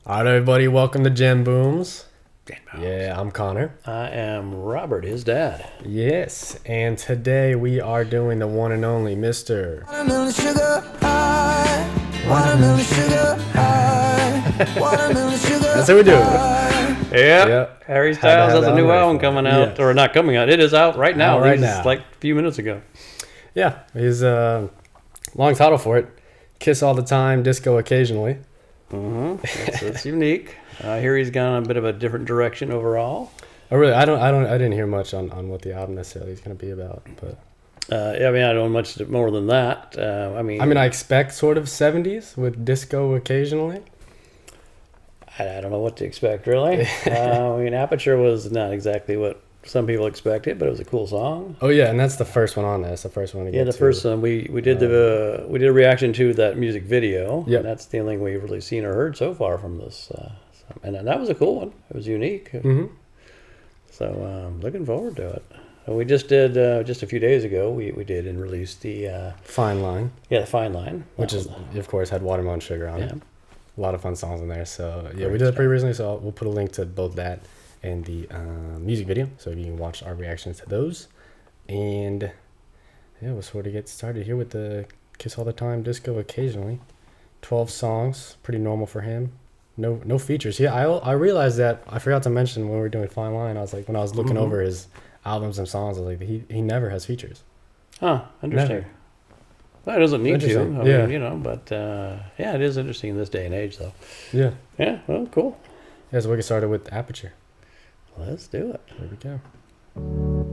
All right, everybody, welcome to Gem Booms. Jam Booms. Yeah, I'm Connor. I am Robert, his dad. Yes, and today we are doing the one and only Mr. Watermelon sugar high. Watermelon sugar high. Watermelon sugar. That's how we do it. Yep. Harry Had to Styles have has a that new ready album for it. coming out, Yes. or not coming out. It is out right now. Out right It was now. like a few minutes ago. Yeah, he's long title for it. Kiss all the time, disco occasionally. It's unique. I hear he's gone a bit of a different direction overall. I didn't hear much on what the album necessarily is going to be about, but I mean, I don't know much more than that. I expect sort of 70s with disco occasionally. I don't know what to expect, really. Aperture was not exactly what some people expected, but it was a cool song. Oh yeah, and that's the first one on there. It's the first one to get Yeah, the to. first one we did we did a reaction to that music video. Yep. And that's the only thing we've really seen or heard so far from this. And that was a cool one. It was unique. Mm-hmm. So looking forward to it. We just did just a few days ago. We did and released the Fine Line, the Fine Line, which is of course had Watermelon Sugar on it. yeah. A lot of fun songs in there. So yeah, Great we did it stuff. pretty recently. So we'll put a link to both that and the music video, so you can watch our reactions to those. And yeah, we'll sort of get started here with the Kiss All the Time, Disco Occasionally. 12 songs, pretty normal for him. No features. Yeah, I realized that I forgot to mention when we were doing Fine Line. I was like, when I was looking over his albums and songs, I was like, he never has features. Huh, interesting. Never. Well, it doesn't need to. Interesting. I Yeah. mean, but yeah, it is interesting in this day and age, though. Yeah. Yeah, well, cool. Yeah, so we get started with Aperture. Let's do it. There we go.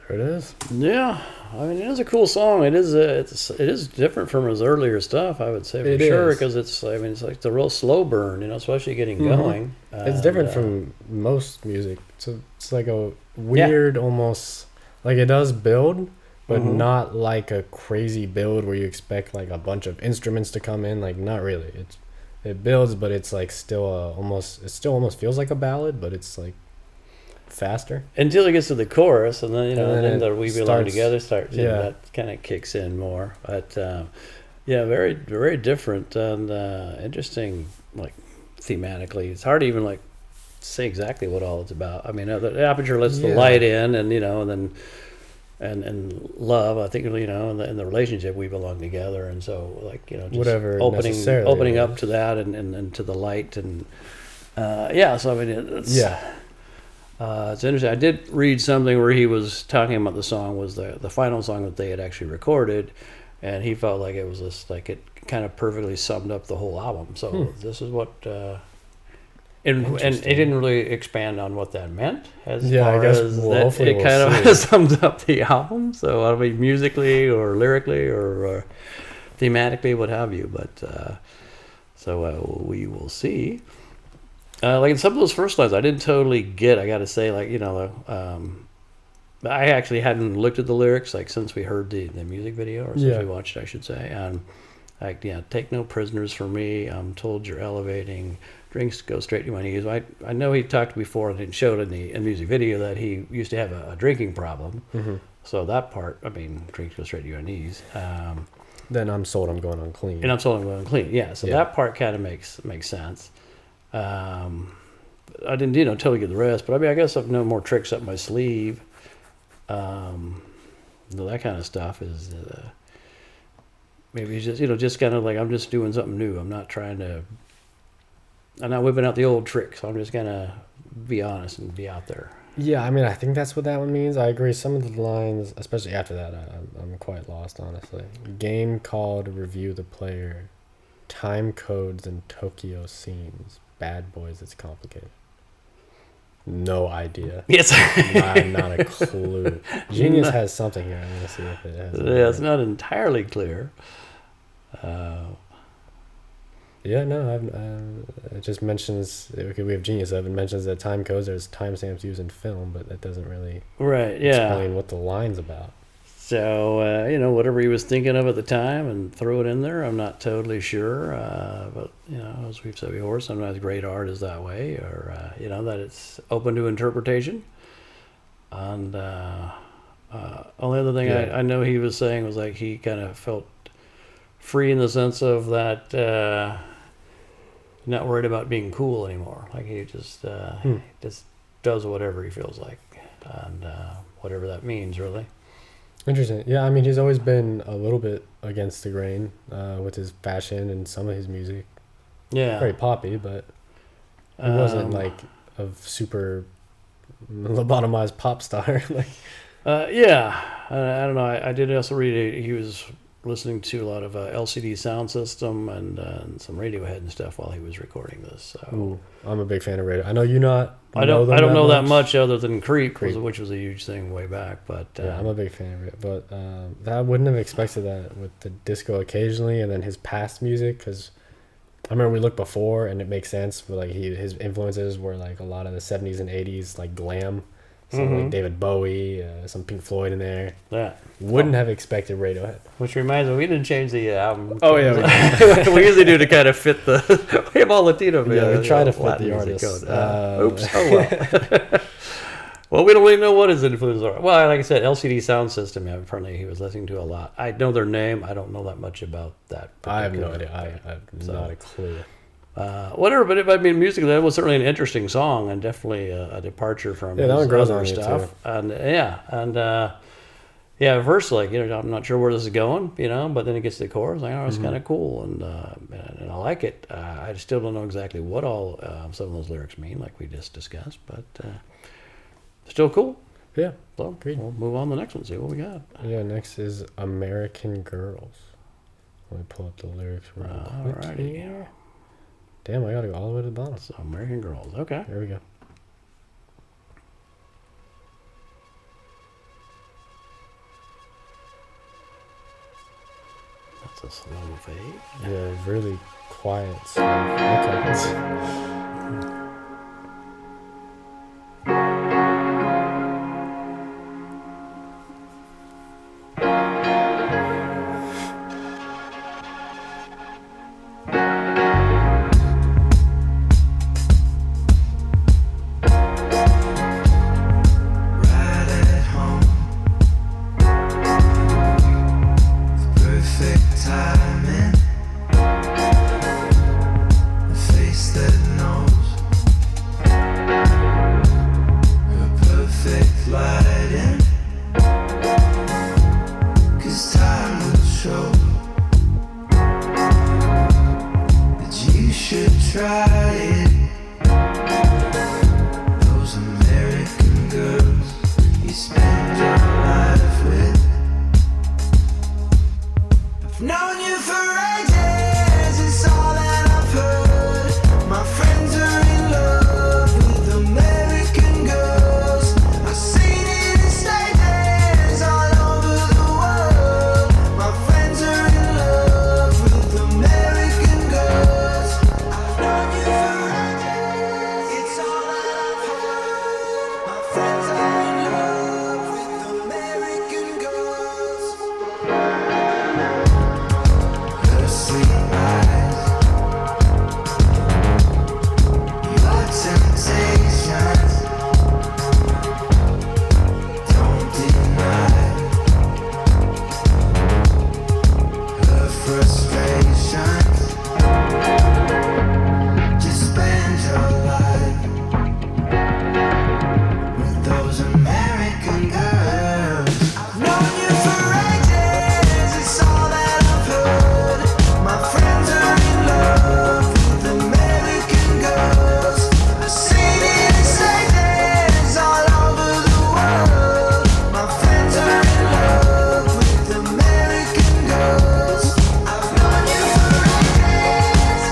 There it is. Yeah, I mean, it is a cool song. It is different from his earlier stuff, I would say for It sure, is. because it's like the real slow burn, especially getting Mhm. going. It's different from most music. So it's like a weird, almost like it does build, but Mhm. not like a crazy build where you expect like a bunch of instruments to come in. Like not really. It builds, but it's like still it still almost feels like a ballad, but it's like faster. until it gets to the chorus, and then And then the it "We Belong starts- Together" starts. yeah. That kind of kicks in more. But yeah, very very different and interesting. Like thematically, it's hard to even like say exactly what all it's about. I mean, the Aperture lets the Yeah. light in, and and then and love. I think in the relationship we belong together, and so like just Whatever opening necessarily up is. to that and to the light and yeah. So I mean, it's it's interesting. I did read something where he was talking about the song was the final song that they had actually recorded, and he felt like it was just like it kind of perfectly summed up the whole album. So this is what. And he didn't really expand on what that meant as Yeah, I far guess as we'll- that hopefully it we'll kind see. of sums up the album. So I mean, musically or lyrically or thematically, what have you. But we will see. Like in some of those first lines, I didn't totally get. I got to say, like I actually hadn't looked at the lyrics like since we heard the music video or since we watched it, I should say. And like take no prisoners from me. I'm told you're elevating. Drinks go straight to my knees. I know he talked before and it showed in the music video that he used to have a drinking problem. Mm-hmm. So that part, I mean, drinks go straight to your knees. Then I'm sold I'm going on clean. And I'm told I'm going clean. Yeah, so Yeah. that part kind of makes sense. I didn't totally get the rest, but I mean, I guess I've no more tricks up my sleeve. That kind of stuff is maybe just just kind of like I'm just doing something new. I'm not whipping out the old tricks. I'm just gonna be honest and be out there. Yeah, I mean, I think that's what that one means. I agree. Some of the lines, especially after that, I'm quite lost, honestly. Game called review the player. Time codes and Tokyo scenes. Bad boys, it's complicated. No idea. Yes. Not a clue. Genius has something here. I'm gonna see if it has. Yeah, it's not entirely clear. Yeah, no, it just mentions, okay, we have Genius of, it mentions that time codes, there's timestamps used in film, but that doesn't really Right, yeah. explain what the line's about. So, whatever he was thinking of at the time and throw it in there, I'm not totally sure. But, as we've said before, sometimes great art is that way, or, that it's open to interpretation. And only other thing I know he was saying was like he kind of felt free in the sense of that not worried about being cool anymore. Like he just does whatever he feels like, and whatever that means, really. Interesting. Yeah, I mean, he's always been a little bit against the grain with his fashion and some of his music. Yeah. Very poppy, but he wasn't like a super lobotomized pop star. Like, yeah. I don't know. I did also read he was listening to a lot of LCD Sound System and some Radiohead and stuff while he was recording this. So. ooh, I'm a big fan of Radiohead. I know you not. I don't know that much other than Creep. Which was a huge thing way back. But yeah, I'm a big fan of it. But I wouldn't have expected that with the disco occasionally, and then his past music. Because I remember we looked before, and it makes sense. But like his influences were like a lot of the '70s and '80s, like glam. Some like David Bowie, some Pink Floyd in there. Yeah. Wouldn't have expected Radiohead. Which reminds me, we didn't change the album. Oh yeah, we usually do to kind of fit the. We have all Latino. Yeah, we try to fit Latin the music artist. code. Oops. Oh well. Well, we don't really know what his influences are. Well, like I said, LCD Sound System. Yeah, apparently he was listening to a lot. I know their name. I don't know that much about that. I have no idea. I have not a clue. Whatever, but I mean, musically, that was certainly an interesting song and definitely a departure from that one his grows other on you, stuff. too. And verse, like, I'm not sure where this is going, but then it gets to the chorus, like, oh, it's kind of cool, and I like it. I still don't know exactly what all some of those lyrics mean, like we just discussed, but still cool. Yeah. So Agreed. we'll move on to the next one, see what we got. Yeah. Next is American Girls. Let me pull up the lyrics real quick. Alrighty. Here. Damn, I gotta go all the way to the bottom. So American Girls, okay. There we go. a slow fade. Yeah, really quiet. So, okay. Right at home, perfect timing. A face that knows her perfect lighting. 'Cause time will show that you should try it. Those American girls you spend your life with. I've known you for ages, it's all that I've heard. My friends are in love with American girls. I've seen it in stages all over the world. My friends are in love with American girls. I've known you for ages, it's all that I've heard. My friends are in love with American girls. Her sweet eyes, your temptations, don't deny her frustrations. Just spend your life with those American girls. I've known you for ages, it's all that I've heard. My friends are in love with American girls. I've seen it in stages all over the world. My friends are in love with American girls. I've known you for ages.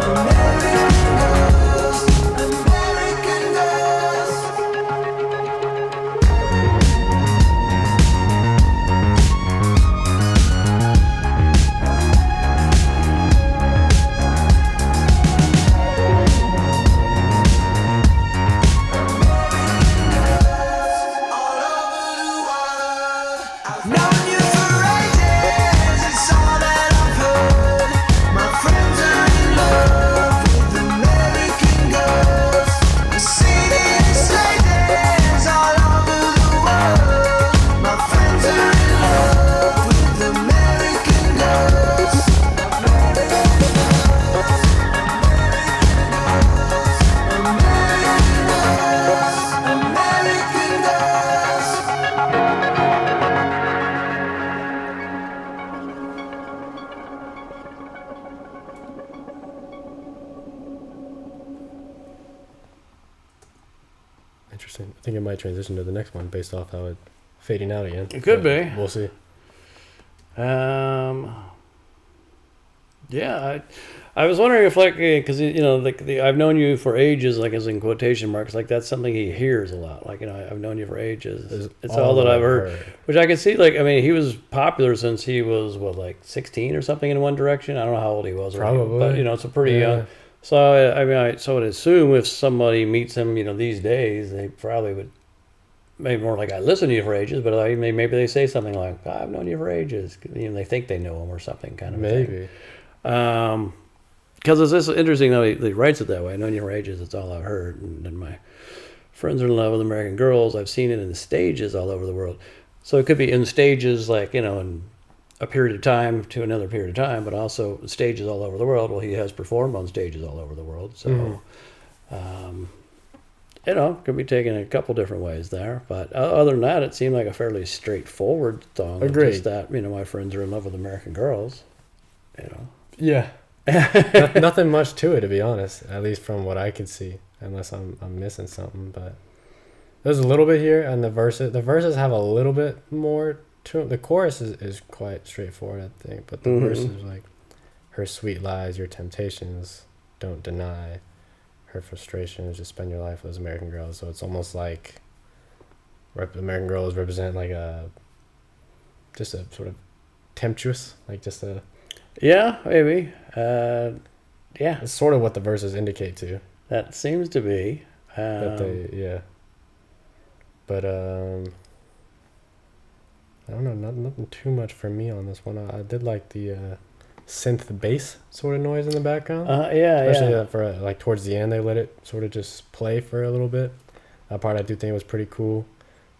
American girls, American girls. All over the world. I've known you for ages, it's all that I've heard. My friends are in love with American girls. I've seen it in stages all over the world. My friends are in love with American girls. American girls, American girls. Interesting. I think it might transition to the next one based off how it fading out again. It could But be. We'll see. Yeah, I was wondering if, like, because like I've known you for ages, like, as in quotation marks, like that's something he hears a lot. Like, I've known you for ages. It's all that I've heard, which I can see. Like, I mean, he was popular since he was what, like 16 or something in One Direction. I don't know how old he was, Probably. but it's a pretty Yeah. young. So I mean, I would assume if somebody meets him, these days, they probably would. Maybe more like, I listened to you for ages, but maybe they say something like, I've known you for ages. They think they know him or something, kind of thing. Maybe. Because it's just interesting though he writes it that way. I've known you for ages. It's all I've heard. And then my friends are in love with American girls. I've seen it in stages all over the world. So it could be in stages, like, in a period of time to another period of time, but also stages all over the world. Well, he has performed on stages all over the world. So, could be taken a couple different ways there. But other than that, it seemed like a fairly straightforward song. Agreed. Just that, my friends are in love with American girls. Yeah. Nothing much to it, to be honest. At least from what I could see, unless I'm missing something. But there's a little bit here, and the verses have a little bit more to it. The chorus is quite straightforward, I think, but the verses, like, her sweet lies, your temptations, don't deny. Her frustrations, just spend your life with those American girls. So it's almost like American girls represent like just a sort of temptuous, like just a. Yeah, maybe. Yeah, It's sort of what the verses indicate too. that seems to be. That they, yeah. But I don't know, nothing too much for me on this one. I did like the synth bass sort of noise in the background. Yeah, Especially yeah. for like towards the end, they let it sort of just play for a little bit. That part I do think was pretty cool.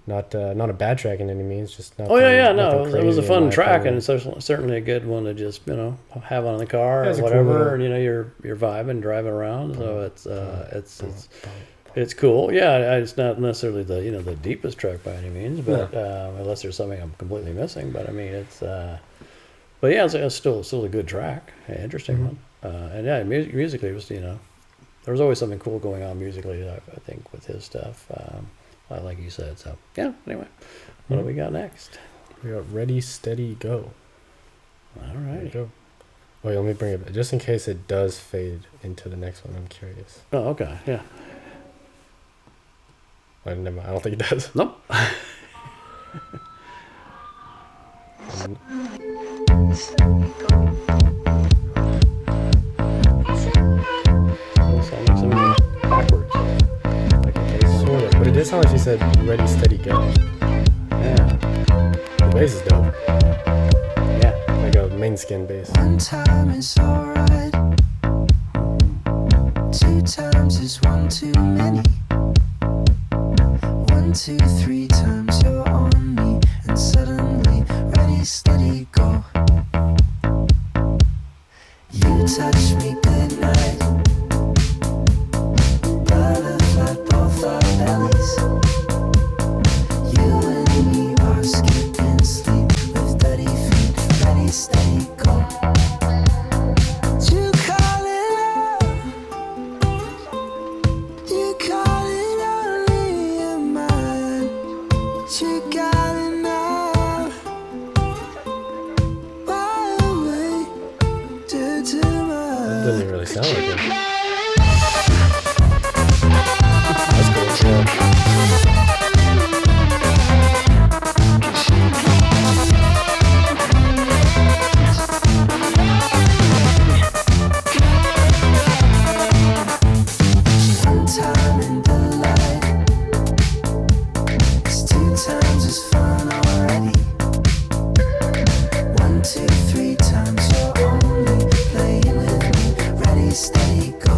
Not a bad track in any means, just not. Oh yeah, no, nothing it was a crazy in fun my track, opinion. and it's certainly a good one to just have on in the car Yeah, or it's a cool whatever, little- and you're vibing, driving around, so it's cool. Yeah, it's not necessarily the deepest track by any means, but unless there's something I'm completely missing. But I mean, but yeah, it's still a good track, an interesting one, and yeah, musically it was there was always something cool going on musically. I think with his stuff. Like you said. So yeah. Anyway, what do we got next? We got Ready, Steady, Go. All There you right. go. Wait, let me bring it back. Just in case it does fade into the next one, I'm curious. Oh, okay. Yeah. Never mind. I don't think it does. Nope. Sound like something backwards. Like a tape Sort line. of. But it did sound like she said Ready, Steady, Go. Yeah. The bass is dope. Yeah. Like a main skin bass. One time is alright. 2 times is one too many. 1, 2, 3 times you're on me, and suddenly ready, steady, go. You touch me goodnight. Butterfly both our bellies. You and me are skipping sleep with dirty feet. Ready, steady, go. You call it love. You call it only your mind. You got enough. Why wait? Do too That much. doesn't even really sound like it. That's cool. Yeah. One time in the light. It's 2 times as fun already. 1, 2, 3 times you're only playing with me. Ready, steady, go.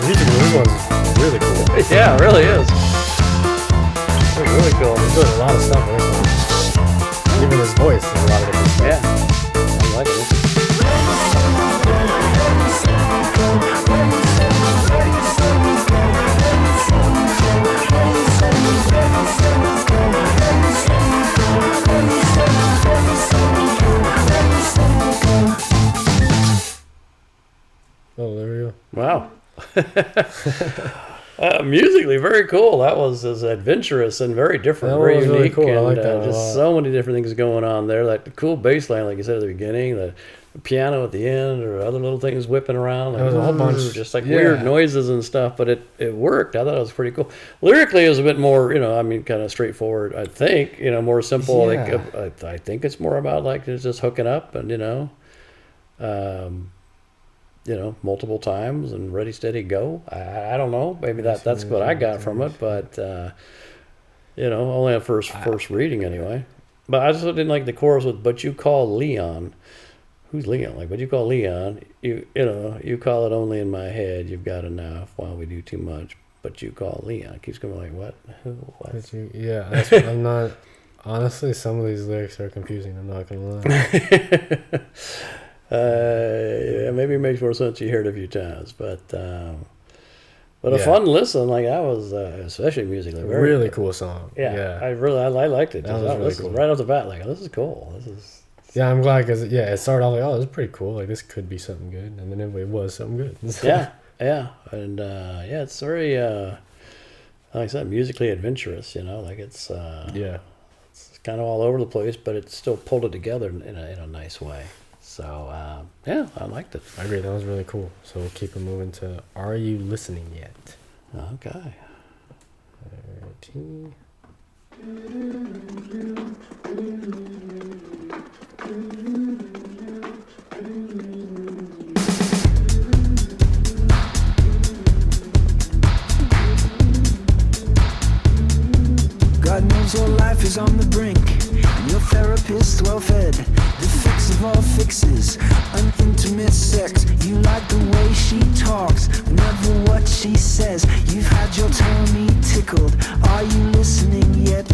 Musically, this one's really cool. Yeah, it really is. It's really cool. He's doing a lot of stuff in this one. Even his voice is a lot of different stuff. Yeah. I like it. Oh, there we go. Wow. Musically, very cool. That was as adventurous and very different, That very was really unique, cool. I and like that a just lot. so many different things going on there. Like the cool bass line, like you said at the beginning, the piano at the end, or other little things whipping around. Like, There was a whole bunch. just like Yeah. weird noises and stuff, but it worked. I thought it was pretty cool. Lyrically, it was a bit more, kind of straightforward. I think, more simple. Yeah. Like I think it's more about like it's just hooking up and multiple times and ready, steady, go. I don't know. Maybe that's what I got from it, but only at first reading anyway. But I just didn't like the chorus with "But you call Leon." Who's Leon? Like, but you call Leon. You call it only in my head. You've got enough while we do too much. But you call Leon. It keeps going like, what? Who? What? Yeah, that's what I'm not. Honestly, some of these lyrics are confusing. I'm not gonna lie. Yeah, maybe it makes more sense. You hear it a few times, but But a Yeah. fun listen, like that was, especially musically, very Really cool song. Yeah, I liked it. That was really This cool. is right off the bat, like this is cool. This is Yeah, I'm glad because it started off like, oh, this is pretty cool. Like this could be something good, and then it was something good. yeah, and yeah, it's very like I said, musically adventurous. Like it's Yeah. it's kind of all over the place, but it still pulled it together in a nice way. So yeah, I liked it. I agree. That was really cool. So we'll keep it moving to Are You Listening Yet? Okay. 13. God knows your life is on the brink, and your therapist well fed. The fix of all fixes, an intimate sex. You like the way she talks, never what she says. You've had your tummy tickled. Are you listening yet?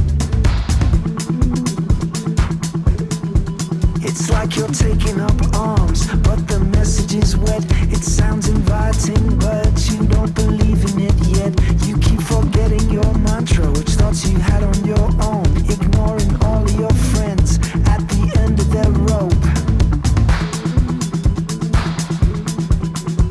It's like you're taking up arms, but the message is wet. It sounds inviting, but you don't believe in it yet. You keep forgetting your mantra, which thoughts you had on your own, ignoring all of your friends at the end of their rope.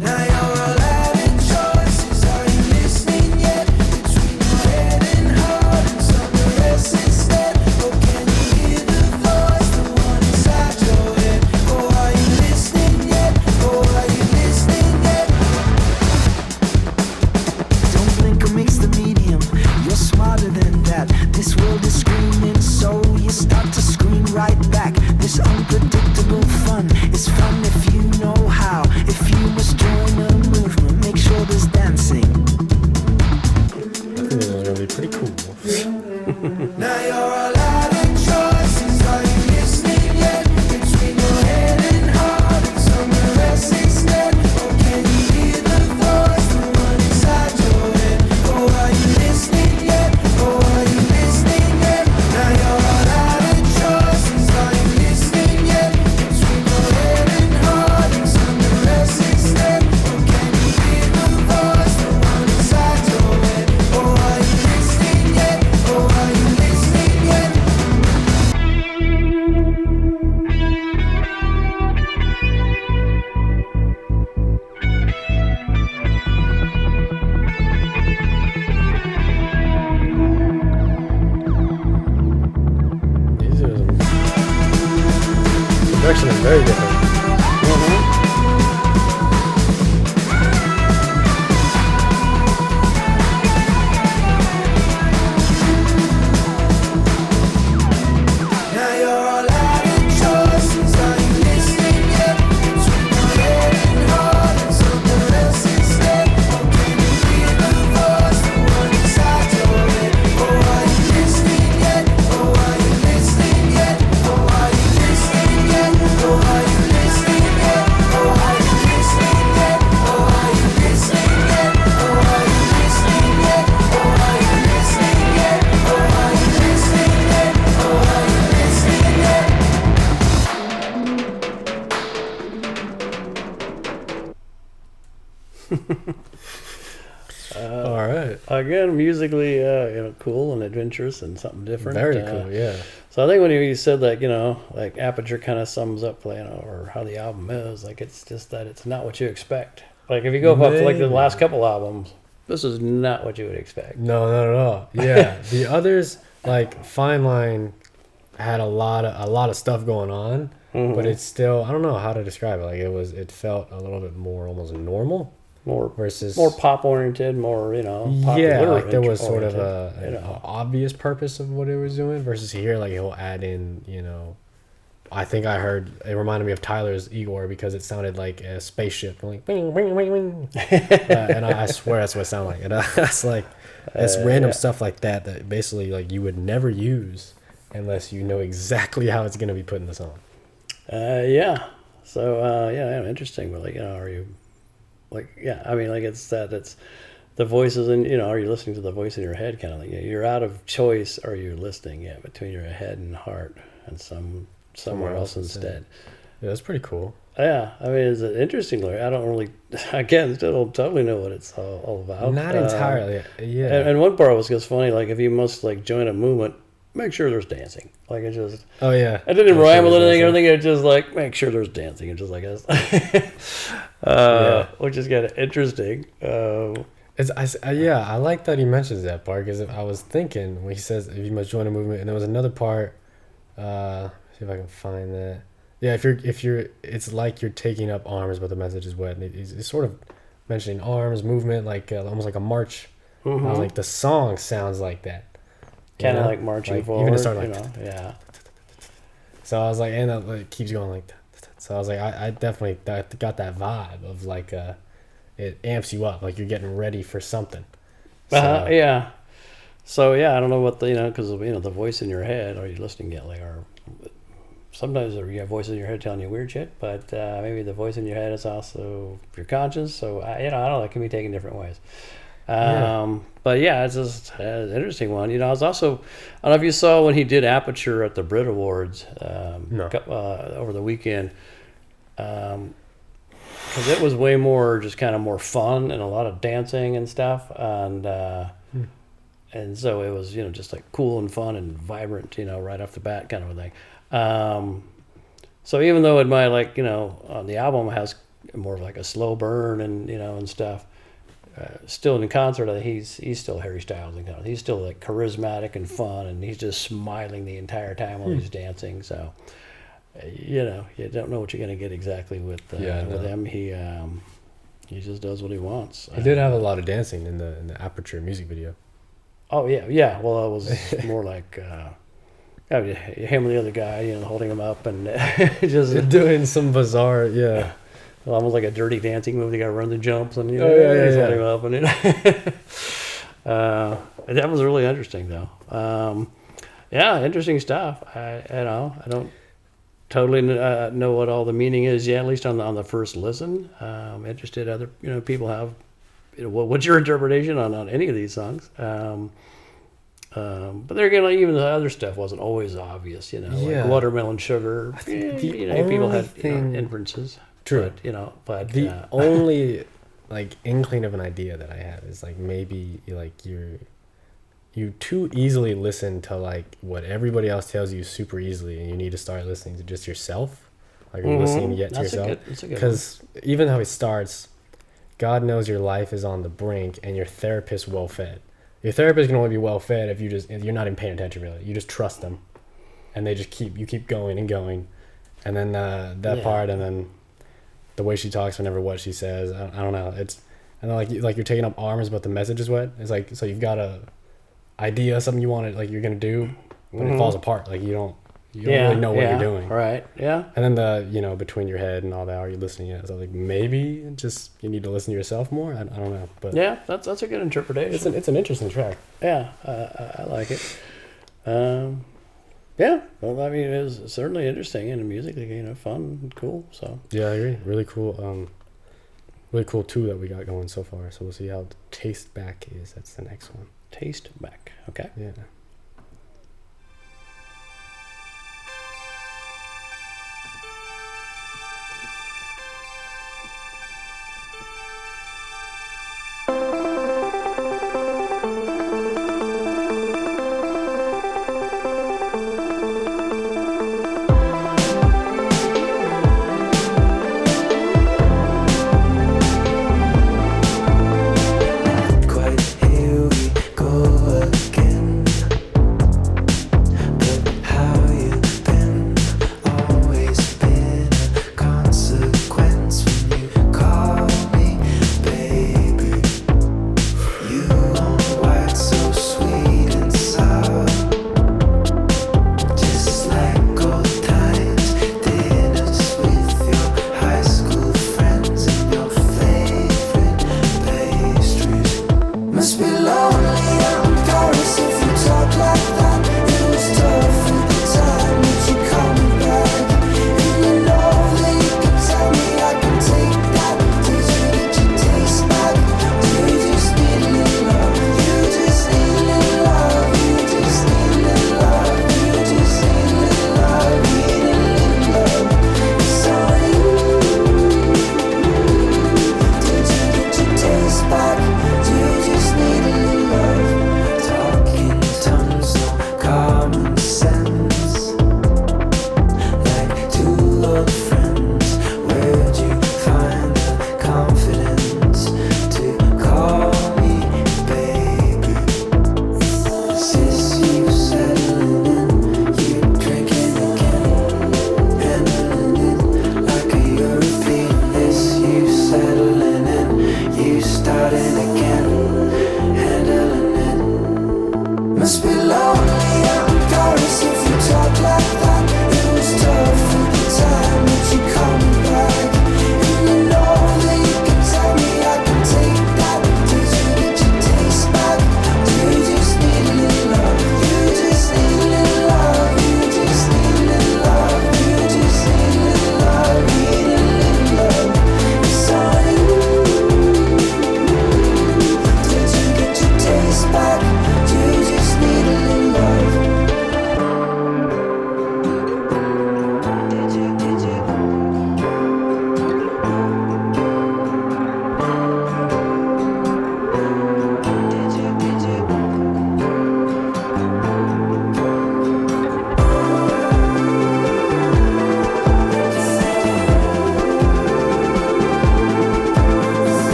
Now you're all having choices. Are you listening yet? Between your head and heart and some the rest instead. Or can you hear the voice, the one inside your head? Oh, are you listening yet? Oh, are you listening yet? Don't blink or mix the medium. You're smarter than that. This world is screaming, so you start to scream right back. This unpredictable fun is fun if you know how. If you must join a movement, make sure there's dancing. I think this is gonna be pretty cool. Now you're all out of choices. Are you listening yet? Between your head and heart and some the rest instead. Or can you hear the voice, the one inside your head? Oh, are you listening yet? Oh, are you listening yet? Now you're all out of choices. Are you listening yet? Between your head and heart and some the rest instead. Or can you hear the voice, the one inside your head? Oh, are you listening yet? Oh, are you listening yet? These are some... Production is very different. Now you're all out of choices. Are you listening yet? Between your head and heart and some the rest instead. Or can you hear the voice, the one inside your head? Oh, are you listening yet? Oh, are you listening yet? Oh, are you listening yet? Oh, are you listening yet? Oh, are you listening yet? Oh, are you listening yet? Oh, are you listening yet? Oh, are you listening yet? Oh, are you listening yet? Oh, are you listening yet? All right. Again, musically, cool and adventurous and something different. Very cool, yeah. So I think when you said like like Aperture kind of sums up or how the album is, like it's just that it's not what you expect. Like if you go up to like the Maybe. last couple albums, this is not what you would expect. No, not at all. Yeah, the others, like Fine Line, had a lot of stuff going on, but it's still, I don't know how to describe it. Like it felt a little bit more almost normal More versus more pop oriented, more popular yeah, like there was sort of oriented, a obvious purpose of what it was doing versus here, like he'll add in, I think I heard it reminded me of Tyler's Igor because it sounded like a spaceship, like wing, wing, wing, wing. And I swear that's what it sounded like. And it's like it's random stuff like that basically like you would never use unless you know exactly how it's gonna be put in the song. Yeah. So interesting. But are you it's the voices and are you listening to the voice in your head kind of like you're out of choice. Are you listening? Between your head and heart and somewhere else instead. Yeah, that's pretty cool. Yeah, I mean, it's an interesting lyric. I don't really, again, still don't totally know what it's all about. Not entirely. Yeah. And one part was just funny, like if you must like join a movement, make sure there's dancing. Like it just, Oh yeah. I didn't Make rhyme sure with there's anything or dancing. anything. It's just like make sure there's dancing. It's just like which is kind of interesting. Yeah, I like that he mentions that part because I was thinking when he says if you must join a movement, and there was another part. See if I can find that. Yeah, if you're, it's like you're taking up arms, but the message is wet. And he's sort of mentioning arms, movement, like almost like a march. I was like, the song sounds like that. You Kind of know? like marching Like, forward. even to start like, yeah. so I was like, and it keeps going like that. So I was like, I definitely got that vibe of like, it amps you up, like you're getting ready for something. So, Yeah. So yeah, I don't know what because the voice in your head, or you're listening to it, like, or sometimes you have voices in your head telling you weird shit, but maybe the voice in your head is also your conscience. So I don't know, it can be taken different ways. But yeah, it's just an interesting one. I was also, I don't know if you saw when he did Aperture at the Brit Awards No. over the weekend, because it was way more just kind of more fun and a lot of dancing and stuff, and so it was just like cool and fun and vibrant, right off the bat kind of a thing. So even though it might on the album has more of like a slow burn and stuff, still in concert, I think he's still Harry Styles and kind of, he's still like charismatic and fun, and he's just smiling the entire time while he's dancing. So you don't know what you're gonna get exactly with him. He just does what he wants. He did have a lot of dancing in the Aperture music video. Oh yeah. Well, it was more like him and the other guy, holding him up and just Doing some bizarre, yeah. almost like a Dirty Dancing movie. They got to run the jumps and he's yeah. holding him up and that was really interesting though. Yeah, interesting stuff. I don't totally know what all the meaning is yet, at least on the first listen. I'm interested other people have what's your interpretation on any of these songs. But there again, even the other stuff wasn't always obvious, Yeah. like Watermelon Sugar. People had inferences. True. But The only like inkling of an idea that I have is like maybe like you too easily listen to like what everybody else tells you super easily, and you need to start listening to just yourself. Like are you listening yet to yourself? That's a good one. Because even how he starts, God knows your life is on the brink, and your therapist well fed. Your therapist can only be well fed if you're not even paying attention really. You just trust them, and they just keep going and going, and then that part, and then the way she talks whenever what she says, I don't know. It's and then like you're taking up arms, but the message is wet. It's like so you've got a idea, something you want to like you're gonna do, but it falls apart. Like you don't really know what you're doing. Right. Yeah. And then the between your head and all that, are you listening yet? So like maybe just you need to listen to yourself more. I don't know, but Yeah, that's a good interpretation. it's an interesting track. Yeah, I like it. Yeah, well, I mean, it was certainly interesting and musically, fun and cool. So Yeah, I agree. Really cool. Really cool too that we got going so far. So we'll see how the Taste Back is. That's the next one. Taste Back. Okay. Yeah. Quite here we go again.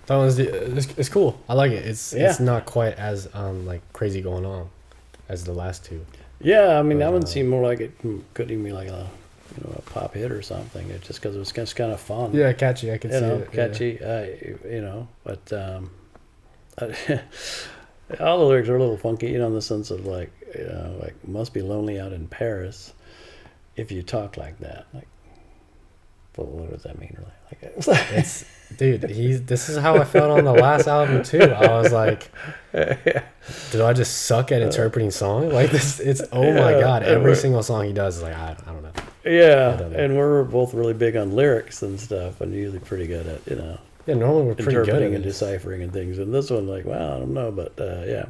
That one's it's cool. I like it. It's Yeah. it's not quite as like crazy going on as the last two. Yeah, I mean, that one seemed more like it could even be like a pop hit or something. It just because it was just kind of fun. Yeah, catchy. I can see it. Catchy. But all the lyrics are a little funky, in the sense of like must be lonely out in Paris if you talk like that. Like, what does that mean, really? It's dude. This is how I felt on the last album too. I was like, did I just suck at interpreting songs like this? It's oh my god. Every single song he does is like I don't know. Yeah, and we're both really big on lyrics and stuff, and usually pretty good at Yeah, normally we're pretty good interpreting at and it. deciphering and things. And this one, like, well, I don't know, but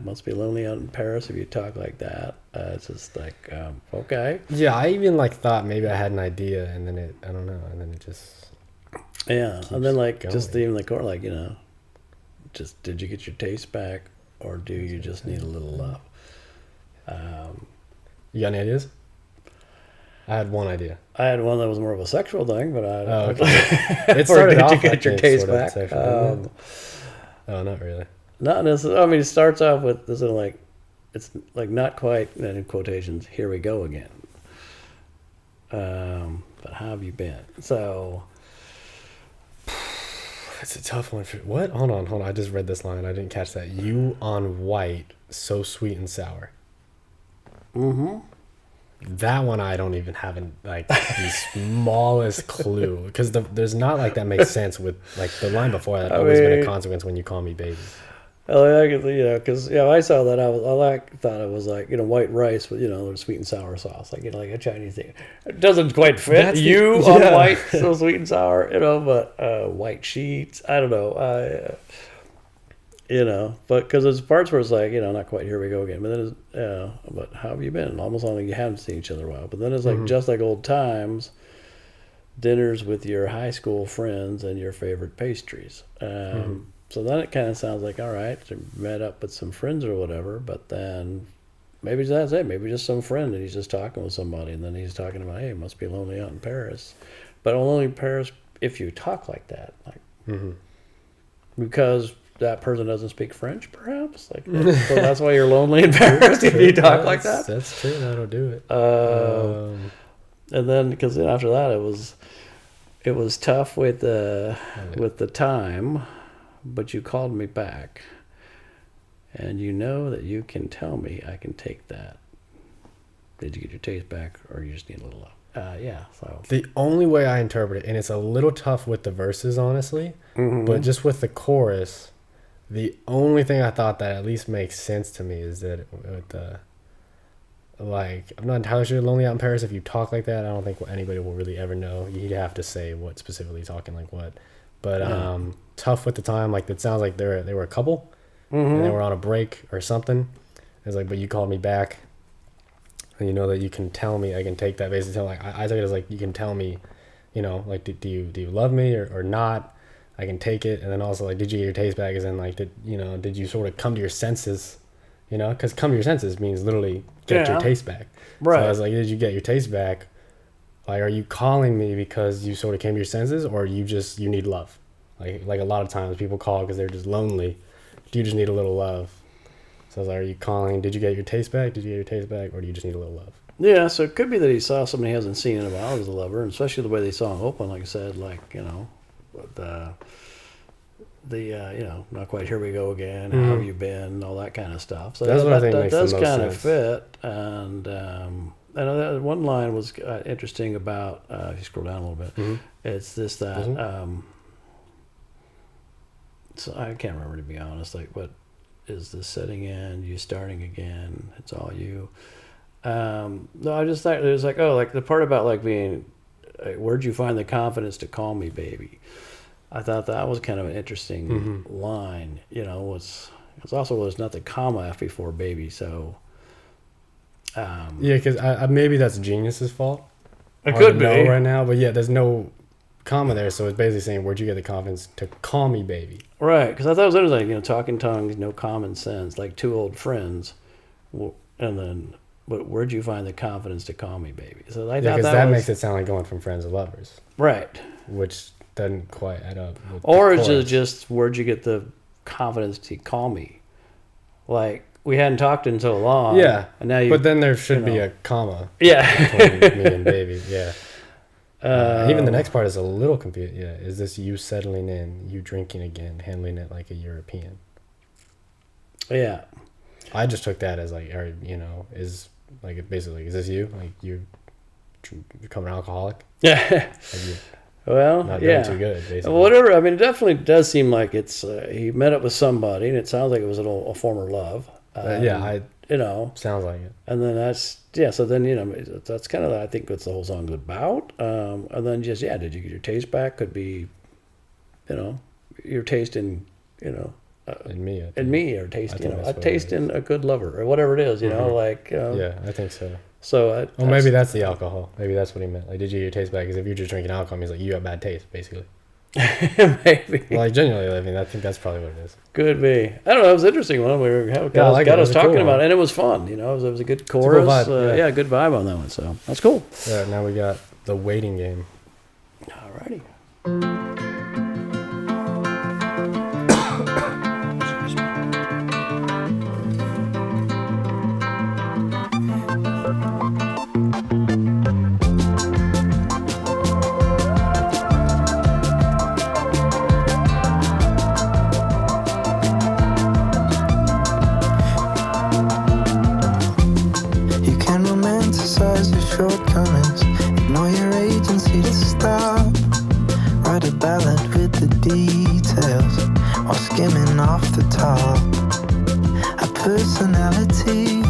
must be lonely out in Paris if you talk like that. It's just like, okay. Yeah, I even like thought maybe I had an idea, and then I don't know, and then it just Yeah, and then like going. just even the chord, like just did you get your taste back, or do you just need a little love? You got any ideas? I had one idea. I had one that was more of a sexual thing, but It or started did off, you I get your think, taste sort of back? sexual, didn't it? Oh, not really. Not necessarily. I mean, it starts off with this is like, it's like not quite, and in quotations, here we go again. But how have you been? So, It's a tough one for what? Hold on. I just read this line. I didn't catch that. You on white, so sweet and sour. That one I don't even have the smallest clue because there's not like that makes sense with like the line before that. Always been a consequence when you call me baby. because I saw that thought it was like white rice with sweet and sour sauce, like like a Chinese thing. It doesn't quite fit That's on white, so sweet and sour, but white sheets. I don't know. But because there's parts where it's like, not quite here we go again. But then it's, but how have you been? Almost like you haven't seen each other in a while. But then it's like just like old times, dinners with your high school friends and your favorite pastries. So then it kind of sounds like, all right, so met up with some friends or whatever. But then maybe that's it. Maybe just some friend and he's just talking with somebody. And then he's talking about, hey, it must be lonely out in Paris. But only in Paris if you talk like that. Like, because that person doesn't speak French, perhaps. Like, so that's why you're lonely in Paris if you talk like that. That's true. That'll do it. And then, because then after that, it was tough with the time, but you called me back, and you know that you can tell me I can take that. Did you get your taste back, or you just need a little love? So The only way I interpret it, and it's a little tough with the verses, honestly, but just with the chorus, the only thing I thought that at least makes sense to me is that with the, like, I'm not entirely sure lonely out in Paris, if you talk like that, I don't think anybody will really ever know. You'd have to say what specifically talking like what. But tough with the time, like it sounds like they were a couple, and they were on a break or something. It's like, but you called me back, and you know that you can tell me, I can take that basically. Like I took it as like you can tell me, like do you love me or not? I can take it. And then also like, did you get your taste back? As in like, did you sort of come to your senses? Because come to your senses means literally get your taste back. Right. So I was like, did you get your taste back? Like, are you calling me because you sort of came to your senses, or you need love? Like a lot of times people call because they're just lonely. Do you just need a little love? So I was like, are you calling? Did you get your taste back? Did you get your taste back, or do you just need a little love? Yeah, so it could be that he saw somebody he hasn't seen in a while as a lover, and especially the way they saw him open, like I said, like, not quite here we go again, how have you been, all that kind of stuff. So That's what I think that makes the does most kind of sense. fit. And I know that one line was interesting about, if you scroll down a little bit, it's this, that, so I can't remember, to be honest, like, what is this setting in, you starting again, it's all you. No, I just thought it was like, like the part about like being, where'd you find the confidence to call me baby? I thought that was kind of an interesting line. It's also there's not the comma before baby, so. Yeah, because maybe that's Genius's fault. It Hard could to be know right now, but yeah, there's no comma there, so it's basically saying, where'd you get the confidence to call me baby? right, because I thought it was interesting. Talking tongues, no common sense, like two old friends, and then. But where'd you find the confidence to call me baby? So I thought Because that was, makes it sound like going from friends to lovers, right. which doesn't quite add up. With Or the is chorus. it just, where'd you get the confidence to call me? Like, we hadn't talked in so long. Yeah, And now you. but then there should be know. a comma Yeah. between me and baby. Yeah. Even the Um, next part is a little confused. Yeah, is this you settling in, you drinking again, handling it like a European? Yeah. I just took that as like, or is like basically, is this you? Like you become an alcoholic? Yeah. Like you Well, not doing yeah. too good, basically. Whatever. I mean, it definitely does seem like it's. He met up with somebody, and it sounds like it was a former love. Yeah, sounds like it. And then that's So then that's kind of I think what the whole song's about. And then just did you get your taste back? Could be, your taste in In me, I think. in me, or taste I think that's a what it taste is. in a good lover, or whatever it is. Yeah, I think so. So Well, maybe that's the alcohol. Maybe that's what he meant. Like, did you get your taste back? Because if you're just drinking alcohol, he's like, you have bad taste, basically. maybe. Well, like, genuinely, I mean, I think that's probably what it is. Could be. I don't know. It was an interesting one. We were Yeah, I like it. got It us was a cool talking about one. it, and it was fun. It was a good a cool chorus. vibe, yeah. Good vibe on that one. So that's cool. Yeah, now we got the waiting game. Alrighty. You can romanticize your shortcomings, ignore your agency to stop. Write a ballad with the details while skimming off the top. A personality,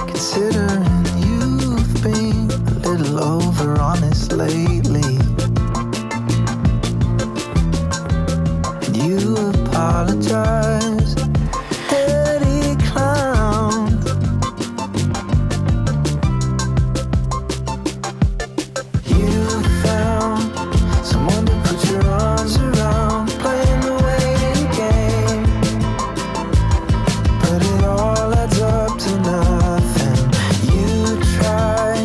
considering you've been a little over honest lately. And you apologize, dirty clown. You found someone to put your arms around, playing the waiting game. But it all adds up to nothing. You try,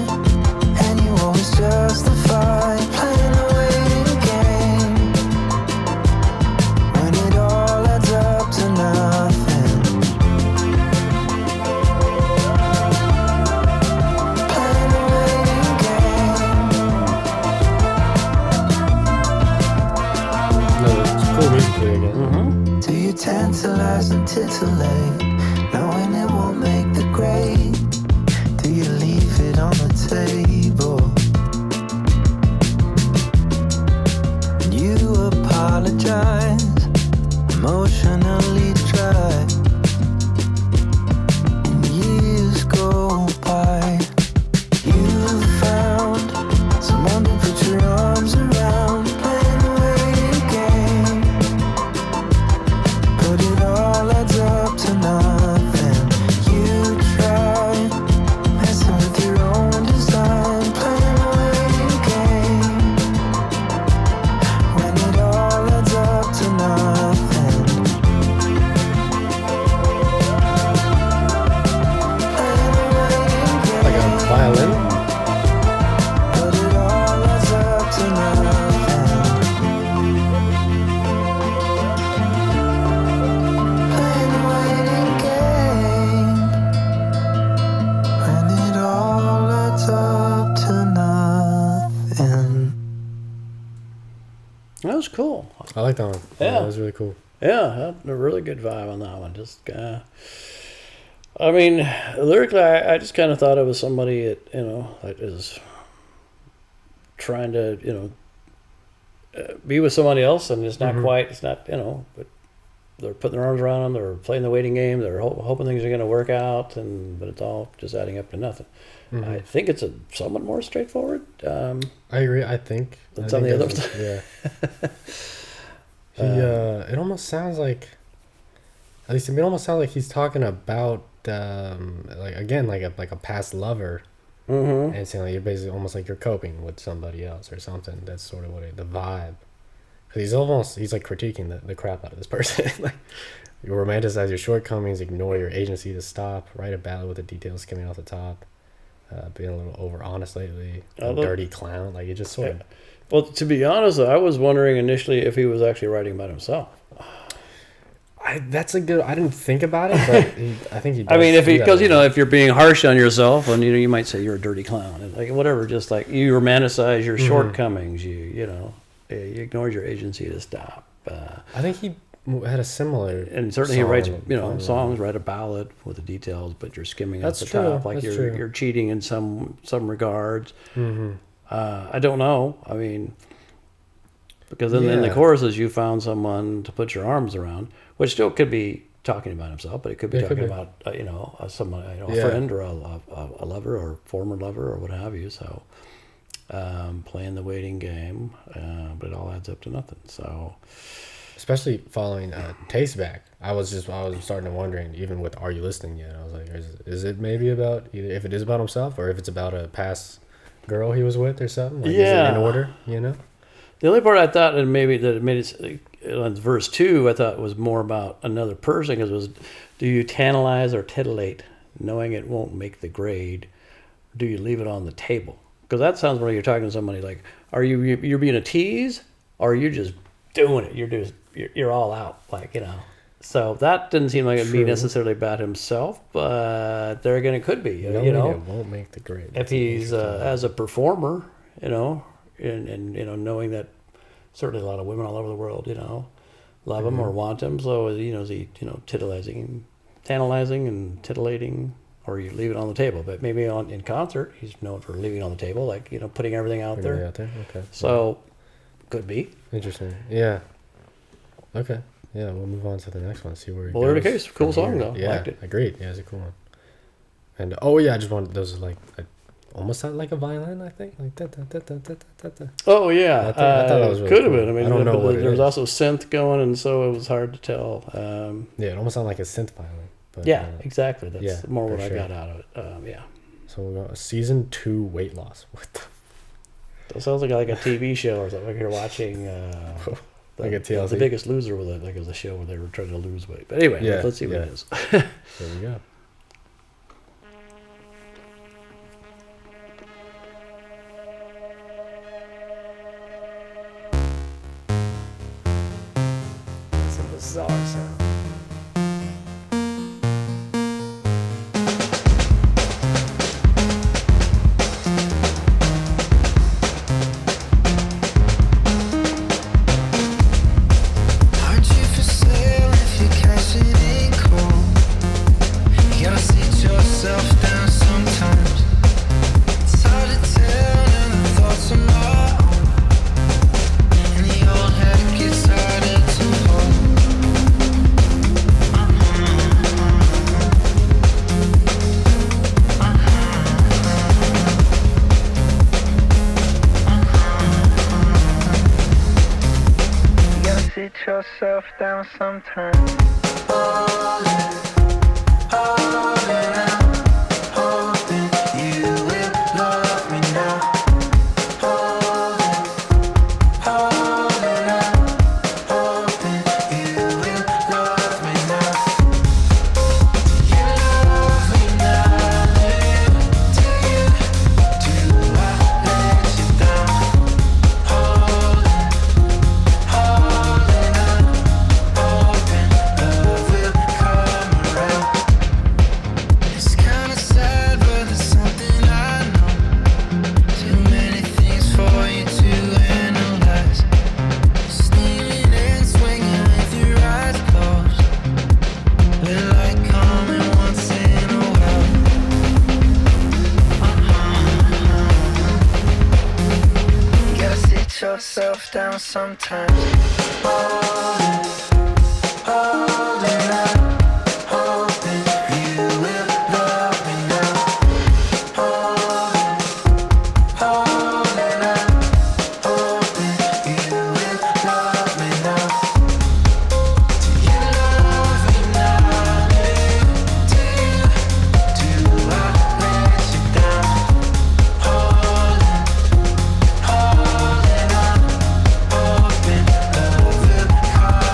and you always justify playing the waiting game. When it all adds up to nothing. Playing the waiting game. No, it's cool music here again. Do you tantalize and titillate, knowing it won't make the grade? Do you leave it on the table? And you apologize, emotionally dry. And years go by. You found someone to put your arms around, playing the waiting game. But it all adds up to nothing. You try, messing with your own design, playing the waiting game. When it all adds up to nothing. Playing the waiting game. Like a violin. But it all adds up to nothing. Playing the waiting game. When it all adds up to nothing. That was cool. I like that one. Yeah. That was really cool. Yeah, had a really good vibe on that one. Just, I mean, lyrically, I just kind of thought it was somebody that is trying to, be with somebody else, and it's not quite. It's not, but they're putting their arms around them. They're playing the waiting game. They're hoping things are going to work out, but it's all just adding up to nothing. I think it's a somewhat more straightforward. I agree. I think. Than I some of think the other that's- Yeah. It almost sounds like, at least to me, it almost sounds like he's talking about, like a past lover, and saying like you're basically almost like you're coping with somebody else or something. That's sort of the vibe. Because he's like critiquing the crap out of this person. Like, you romanticize your shortcomings, ignore your agency to stop, write a ballad with the details skimming off the top, being a little over honest lately, a dirty clown. Like, it just sort of Well, to be honest, I was wondering initially if he was actually writing about himself. That's a good. I didn't think about it, but I think he. Does I mean, do that because a lot. if you're being harsh on yourself, and you might say you're a dirty clown, and like whatever, just like you romanticize your shortcomings, you ignored your agency to stop. I think he had a similar. And certainly he writes, songs, write a ballad with the details, but you're skimming That's off the true. top, like That's you're true. you're cheating in some regards. I don't know. I mean, because in the Yeah. choruses you found someone to put your arms around, which still could be talking about himself, but it could be It could talking be. about someone, a Yeah. friend or a lover or former lover or what have you. So playing the waiting game, but it all adds up to nothing. So Especially following Taste Back, I was starting to wondering, even with Are You Listening Yet? I was like, is it maybe about either if it is about himself or if it's about a past girl he was with or something? Like, is it Yeah. in order, the only part I thought, and maybe that it made it on verse 2, I thought was more about another person, because it was, do you tantalize or titillate, knowing it won't make the grade? Do you leave it on the table? Because that sounds like you're talking to somebody like, are you're being a tease, or are you just doing it? You're all out, So that didn't seem like it'd be True. necessarily about himself, but there again, it could be. Knowing it won't make the grade. If he's as a performer, and knowing that certainly a lot of women all over the world, love him or want him. So is he tantalizing and titillating, or you leave it on the table? But maybe in concert, he's known for leaving it on the table, like putting everything out Putting it there. out there? Okay. So could be. Interesting. Yeah. Okay. Yeah, we'll move on to the next one. See where. Well, in any goes case, cool from song here. though. Yeah, Liked it. agreed. Yeah, it's a cool one. And I just wanted those almost sound like a violin. I think like da, da, da, da, da, da, da. Oh yeah, I thought that was really could have cool. been. I mean, I don't know but what it there was is. also synth going, and so it was hard to tell. Yeah, it almost sounded like a synth violin. But, Yeah, exactly. That's yeah, more what for I sure. got out of it. Yeah. So we're going season 2 weight loss. What the? That sounds like a TV show or something. Like you're watching Like a TLC? The Biggest Loser with it, like it was a show where they were trying to lose weight. But anyway, Yeah, let's see what yeah. it is. There we go. That's a bizarre sound. Aren't you for sale if your cash it ain't cold? You gotta sit yourself down sometimes. It's hard to tell now the thoughts are my own, and the old head gets harder to hold. You gotta sit yourself down sometimes. Holding out, hoping you will love me now. Holding out, hoping you will love me now. You love me now, do you? Do I let you down? Holding out, hoping love will come around. It's kinda sad, but it's something I know. Too many things for you to analyze. Steaming and swinging with your eyes closed. We're like coming once in a while. You gotta sit yourself down sometimes. Holding out, hoping you will love me now. Holding out, hoping you will love me now. Do you love me now? Do you? Do I let you down? Holding out, hoping love will come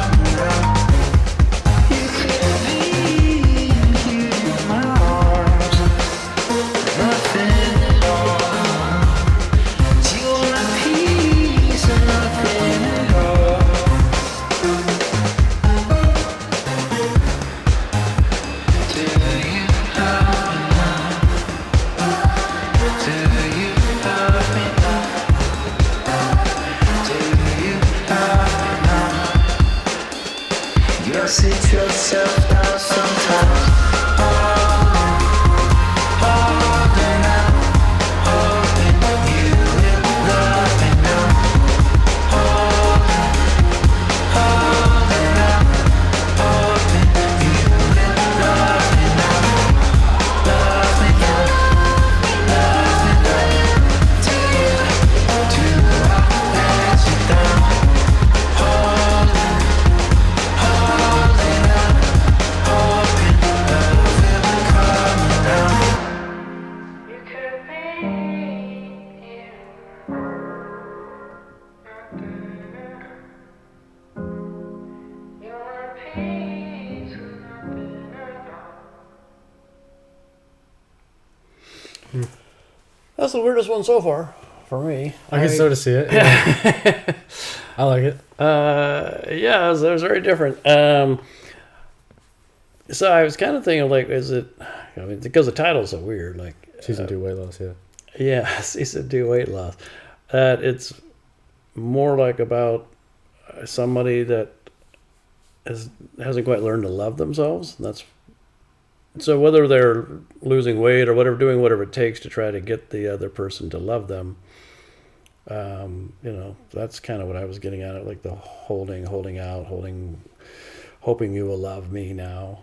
That's the weirdest one so far for me. I can sort of see it. Yeah. I like it. Yeah, it was very different. So I was kind of thinking, like, is it? I mean, because the title's so weird. Like Season 2 weight loss, yeah. yeah, season 2 weight loss. That it's more like about somebody that hasn't quite learned to love themselves. And that's so whether they're losing weight or whatever, doing whatever it takes to try to get the other person to love them. That's kind of what I was getting at. Like the holding out, hoping you will love me now.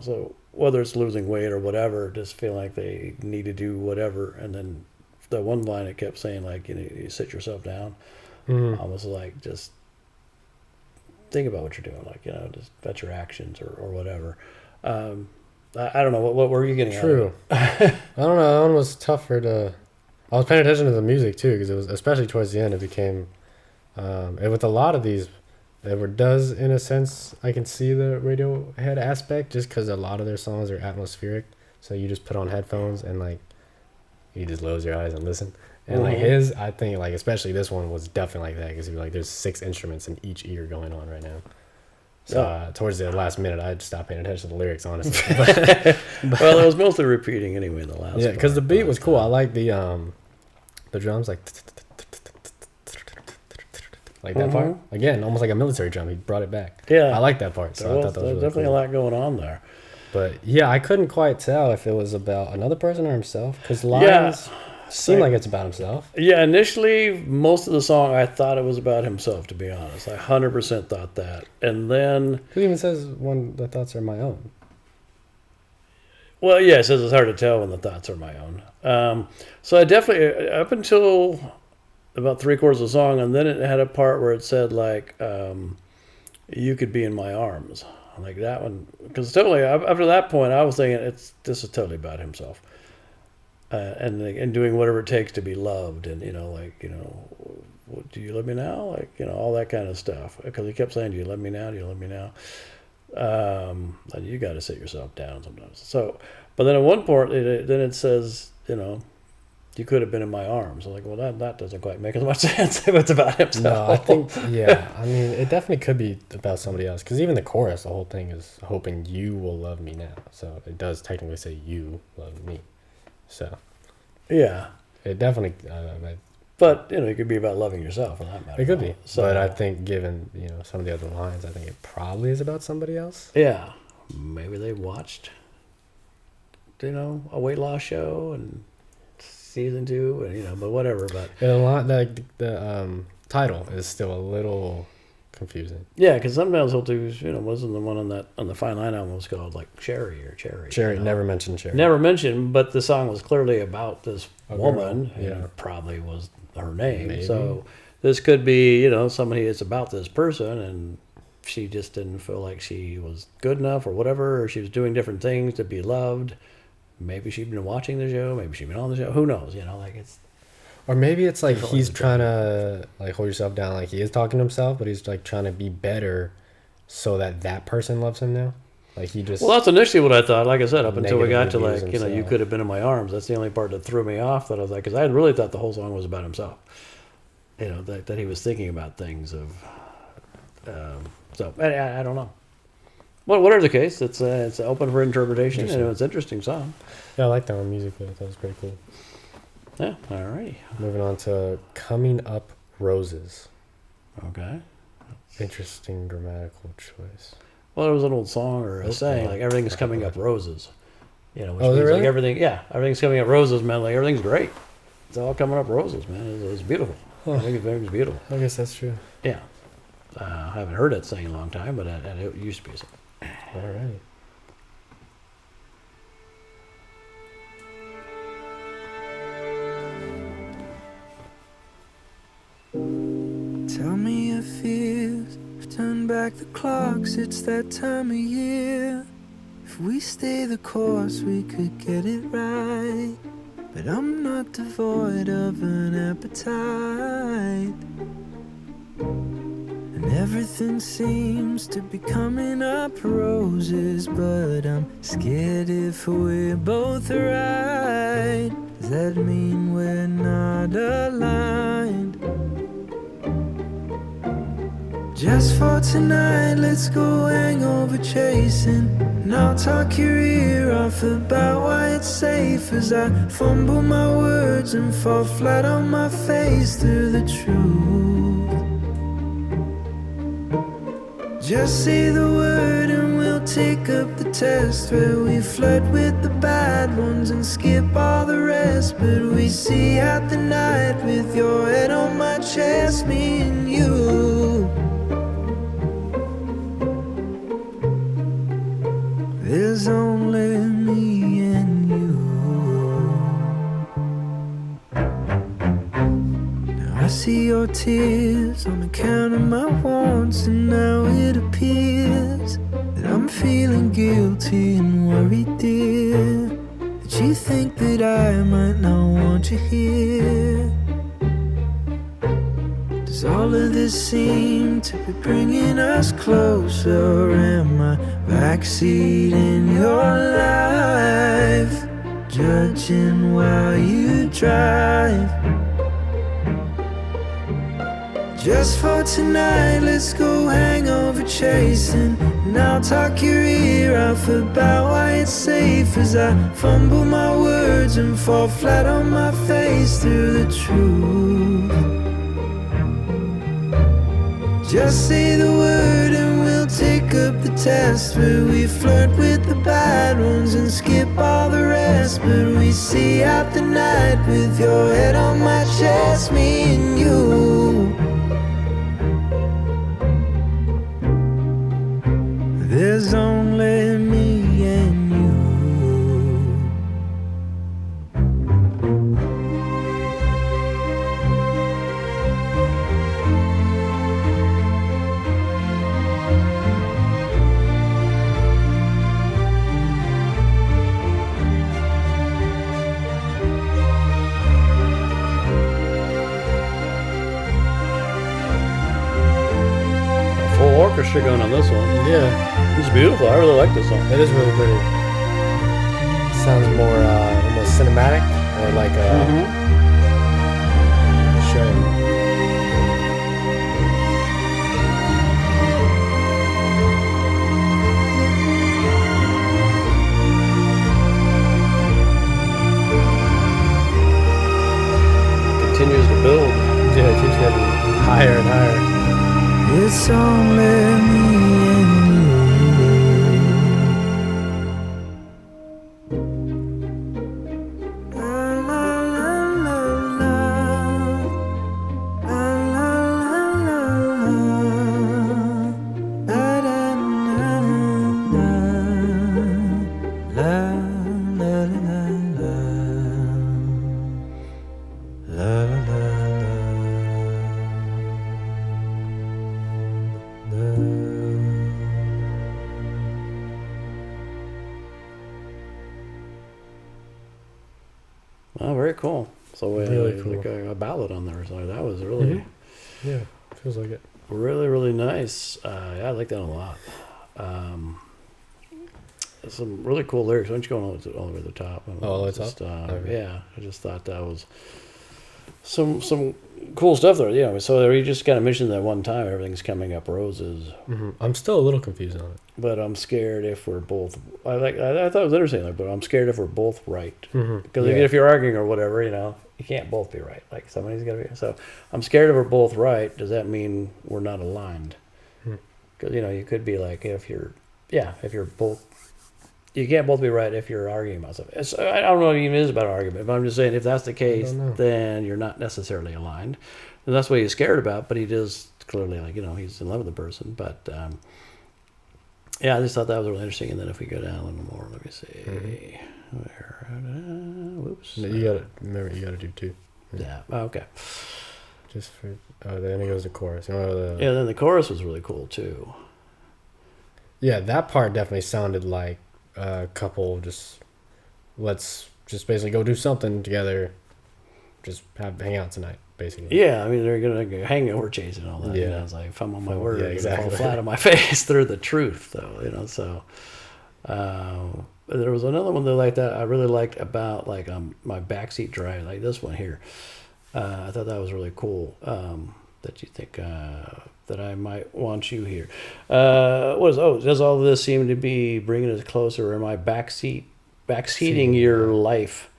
So whether it's losing weight or whatever, just feel like they need to do whatever. And then the one line it kept saying, like, you sit yourself down, almost like just think about what you're doing, like, just about your actions or whatever. I don't know, what were you getting True. I don't know, that one was tougher to... I was paying attention to the music too, because it was, especially towards the end, it became... and with a lot of these, does, in a sense, I can see the Radiohead aspect, just because a lot of their songs are atmospheric, so you just put on headphones and, like, you just close your eyes and listen. And like his, I think, like, especially this one was definitely like that, because like there's 6 instruments in each ear going on right now. So towards the last minute, I stopped paying attention to the lyrics, honestly. Well, it was mostly repeating anyway in the last. Yeah, because the beat was cool. I like the drums, like that part. Again, almost like a military drum. He brought it back. Yeah, I like that part. So I thought that was really definitely cool. a lot going on there. But yeah, I couldn't quite tell if it was about another person or himself, because lines seem like it's about himself. Yeah, initially, most of the song, I thought it was about himself, to be honest. I 100% thought that. And then... Who even says the thoughts are my own? Well, yeah, it says it's hard to tell when the thoughts are my own. So I definitely, up until about 3/4 of the song, and then it had a part where it said, like, you could be in my arms. Like that one, because totally, after that point, I was thinking, this is totally about himself. And doing whatever it takes to be loved, and do you love me now? Like, all that kind of stuff. Because he kept saying, "Do you love me now? Do you love me now?" And you got to sit yourself down sometimes. So, but then at one point, then it says, you could have been in my arms. I'm like, well, that doesn't quite make as much sense if it's about himself. No, I think, yeah. I mean, it definitely could be about somebody else. Because even the chorus, the whole thing is hoping you will love me now. So it does technically say you love me. So, yeah, it definitely. But it could be about loving yourself, for that matter. It could be. So, but I think, given some of the other lines, I think it probably is about somebody else. Yeah, maybe they watched, a weight loss show and season 2, and but whatever. But And a lot like the title is still a little confusing. Yeah, because sometimes he'll do, wasn't the one on the Fine Line album was called like Cherry or Cherry. Cherry, never mentioned Cherry. Never mentioned, but the song was clearly about this woman. Yeah. And probably was her name. Maybe. So this could be, somebody it's about this person, and she just didn't feel like she was good enough or whatever, or she was doing different things to be loved. Maybe she'd been watching the show, maybe she'd been on the show. Who knows? Like it's. Or maybe it's like he's trying to like hold yourself down, like he is talking to himself, but he's like trying to be better so that person loves him now. Like he just. Well, that's initially what I thought. Like I said, up until we got to negatively like, views you himself. could have been in my arms. That's the only part that threw me off. That I was like, because I had really thought the whole song was about himself. That he was thinking about things of. So I don't know. Well, whatever the case, it's open for interpretation, and it's an interesting song. Yeah, I like that one musically. I thought it was pretty cool. Yeah. All righty. Moving on to Coming Up Roses. Okay. Interesting grammatical choice. Well, it was an old song or a saying, like everything's coming up roses. Which is it means really? like everything's coming up roses, man. Like everything's great. It's all coming up roses, man. It's beautiful. I think it's beautiful. I guess that's true. Yeah. I haven't heard that saying in a long time, but it used to be so. All right. Tell me your fears. Turn back the clocks, it's that time of year. If we stay the course, we could get it right. But I'm not devoid of an appetite. And everything seems to be coming up roses, but I'm scared if we're both right, does that mean we're not aligned? Just for tonight, let's go hangover chasing, and I'll talk your ear off about why it's safe as I fumble my words and fall flat on my face through the truth. Just say the word and we'll take up the test, where we flirt with the bad ones and skip all the rest. But we see out the night with your head on my chest, me and you. There's only me and you. Now I see your tears on account of my wants, and now it appears that I'm feeling guilty and worried, dear, that you think that I might not want you here. Does all of this seem to be bringing us closer? Am I backseat in your life, judging while you drive? Just for tonight, let's go hangover chasing, and I'll talk your ear off about why it's safe as I fumble my words and fall flat on my face through the truth. Just say the word and we'll take up the test, where we flirt with the bad ones and skip all the rest. But we see out the night with your head on my chest, me and you. There's only me and you. Full orchestra going on this one. Yeah, It's beautiful. I really like this song. it is really pretty. Sounds more almost cinematic, or like a show. Continues to build. Yeah, it keeps getting higher and higher. It's only me and you. La la la la la. La la la la la. La da na na. La la la la. La la la. Oh, very cool. So Really cool. like a ballad on there. So that was really, Yeah, feels like it. really, really nice. Yeah, I like that a lot. Some really cool lyrics. Why don't you go all the way to the top? All the way to the Just, top? Okay. Yeah, I just thought that was some cool stuff there. Yeah, so you just kind of mentioned that one time everything's coming up roses. I'm still a little confused on it. But I'm scared if we're both. I thought it was interesting, like, but I'm scared if we're both right. Because Yeah. if you're arguing or whatever, you can't both be right. Like somebody's got to be. So I'm scared if we're both right. Does that mean we're not aligned? Because you could be like if you're both. You can't both be right if you're arguing about something. I don't know if it even is about an argument, but I'm just saying if that's the case, then you're not necessarily aligned. And that's what he's scared about, but he does clearly, he's in love with the person. But yeah, I just thought that was really interesting. And then if we go down a little more, let me see. Where, whoops. No, you gotta do two. Yeah, okay. Just for then it goes to chorus. Yeah, then the chorus was really cool too. Yeah, that part definitely sounded like a couple let's just basically go do something together, just hang out tonight. basically. Yeah, I mean, they're going to go hangover chase and all that. Yeah. You know, it's like, if I'm on my Oh, word, yeah, I'm exactly. fall flat on my face. They're the truth, though, you know, so. There was another one that like that I really liked about like my backseat drive, like this one here. I thought that was really cool. That you think that I might want you here. Does all this seem to be bringing us closer? Or am I backseating your life?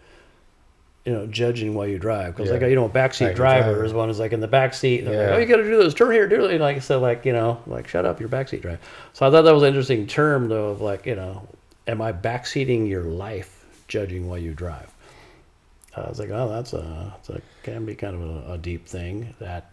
You know, judging while you drive, because Yeah. like a backseat Like driver driver. is one is like in the backseat. And they're Yeah. like, oh, you got to do this. Turn here, do it. Like so, like like shut up, your backseat drive. So I thought that was an interesting term, though, of like am I backseating your life, judging while you drive? I was like, oh, that's can be kind of a deep thing that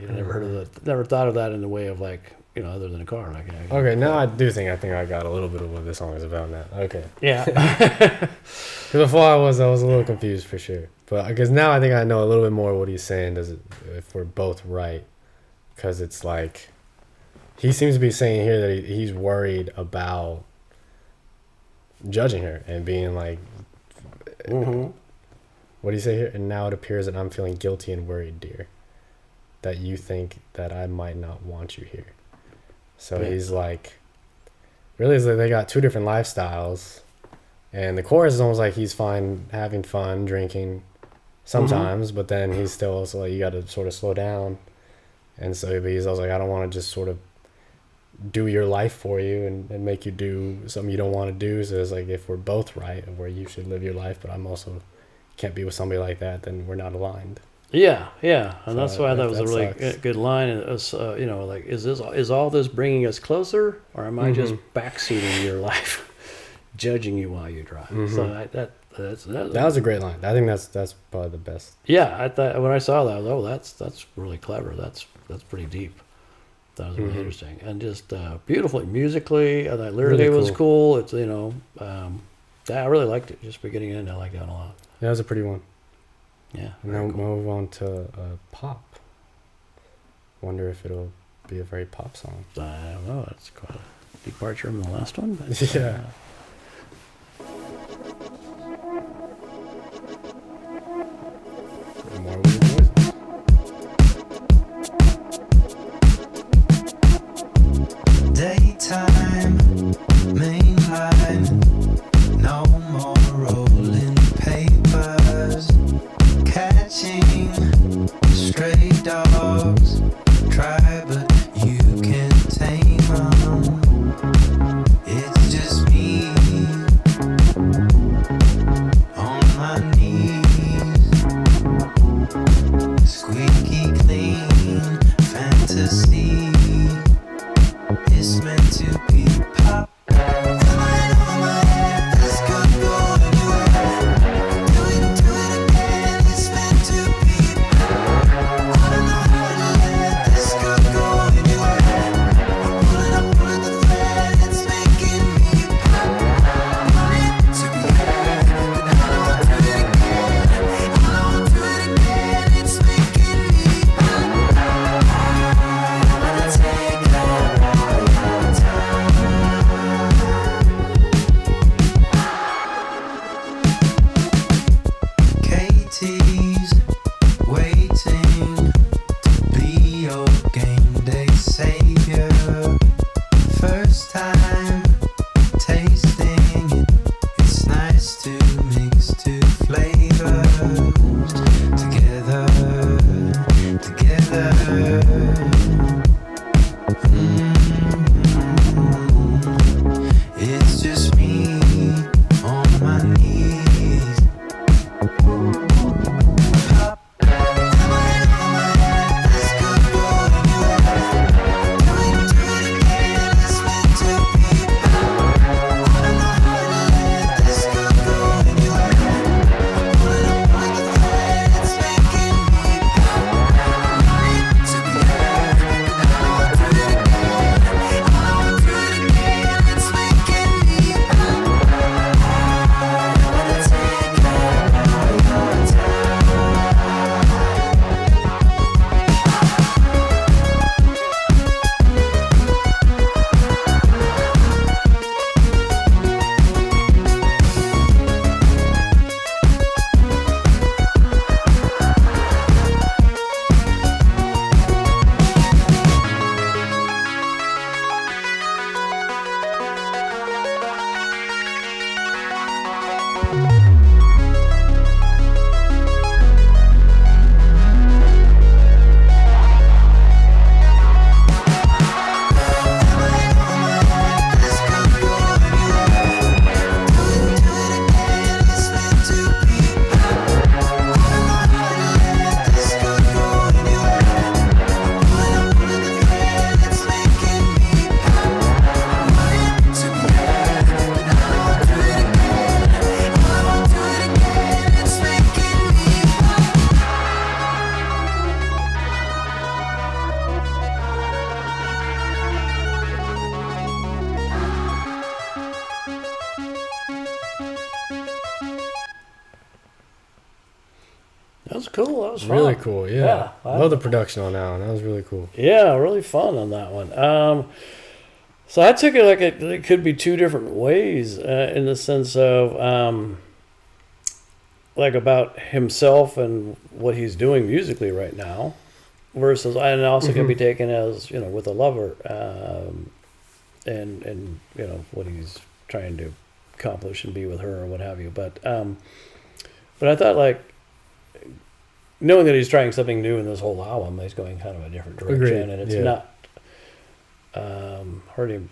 you never heard of that, never thought of that in the way of like other than a car. Like Okay, now I think I got a little bit of what this song is about now. Okay. yeah, Because before I was a little confused for sure. But because now I think I know a little bit more what he's saying. If we're both right? Because it's like he seems to be saying here that he's worried about judging her and being like, what do you say here? And now it appears that I'm feeling guilty and worried, dear, that you think that I might not want you here. So Yeah. he's like, really, it's like they got two different lifestyles. And the chorus is almost like he's fine having fun, drinking sometimes, but then he's still also like, you got to sort of slow down. And so he's also like, I don't want to just sort of do your life for you and make you do something you don't want to do. So it's like, if we're both right of where you should live your life, but I'm also can't be with somebody like that, then we're not aligned. yeah, and that's So why that was a that really sucks. good line. It was, like, is all this bringing us closer, or am I just backseating your life, judging you while you drive? So That was a great line. I think that's probably the best. yeah. I thought when I saw that, I was, that's really clever. That's pretty deep. That was really interesting and just beautifully musically. And that lyrically Really was cool. It's I really liked it. Just beginning and end, I liked that a lot. Yeah, that was a pretty one. Yeah. And then we'll move on to pop. Wonder if it'll be a very pop song. I don't know. It's quite a departure from the last one. But, Yeah. More weird noises. Daytime, mainline, no more rolling papers, catching stray dogs, try but you can't tame them. It's just me That was cool. That was fun. Really cool. Yeah. Yeah, Love the production on that one. That was really cool. Yeah, really fun on that one. So I took it like it could be two different ways in the sense of like about himself and what he's doing musically right now, versus and also can be taken as with a lover and what he's trying to accomplish and be with her or what have you. But I thought like knowing that he's trying something new in this whole album, he's going kind of a different direction, Agreed. and it's not. I heard him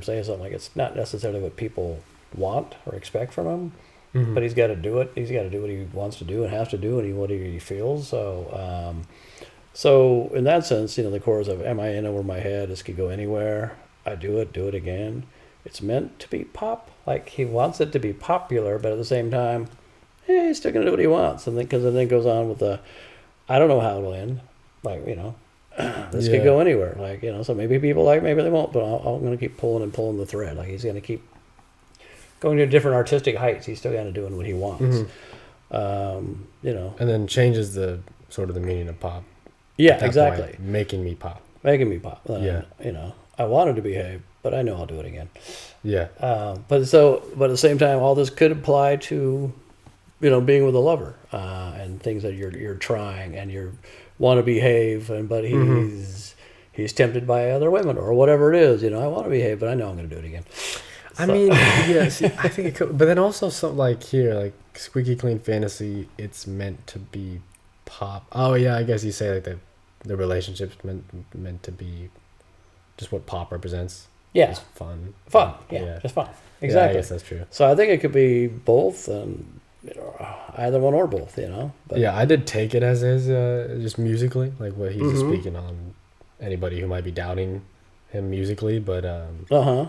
say something like it's not necessarily what people want or expect from him, but he's got to do it. He's got to do what he wants to do and has to do, and what he feels. So, so in that sense, the chorus of "Am I in over my head? This could go anywhere. I do it again." It's meant to be pop. Like he wants it to be popular, but at the same time, he's still gonna do what he wants. And then because then it goes on with the, I don't know how it'll end. Like this could go anywhere. Like so maybe people like, maybe they won't. But I'm gonna keep pulling the thread. Like he's gonna keep going to different artistic heights. He's still gonna doing what he wants. And then changes the sort of the meaning of pop. Yeah, exactly. Point, making me pop. Making me pop. I wanted to behave, but I know I'll do it again. Yeah. But at the same time, all this could apply to, being with a lover and things that you're trying and you want to behave, but he's tempted by other women or whatever it is. I want to behave, but I know I'm going to do it again. I mean, yeah. See, I think it could, but then also something like here, like Squeaky Clean Fantasy. It's meant to be pop. Oh yeah, I guess you say like the relationship's meant to be just what pop represents. Yeah. Just fun. Yeah. Just fun. Exactly. Yeah, I guess that's true. So I think it could be both, and either one or both. But yeah, I did take it as his just musically, like what he's just speaking on anybody who might be doubting him musically, but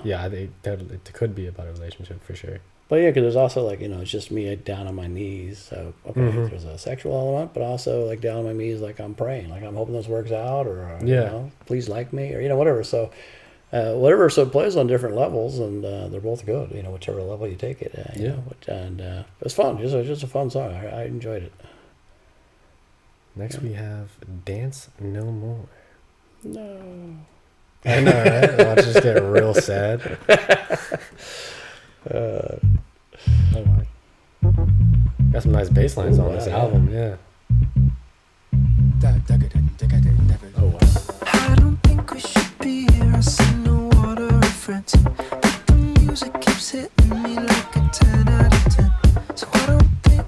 yeah, I think it could be about a relationship for sure. But yeah, because there's also like it's just me down on my knees. So okay, there's a sexual element, but also like down on my knees, like I'm praying, like I'm hoping this works out, or please like me, or whatever. So whatever. So it plays on different levels, and they're both good. Whichever level you take it. And it was fun. It was just a fun song. I enjoyed it. Next we have Dance No More. No. I know, right? I'll just get real sad. Got some nice bass lines on this album, yeah. Oh wow. I don't think we should be here. I see no water reference, but the music keeps hitting me like a 10 out of 10. So I don't think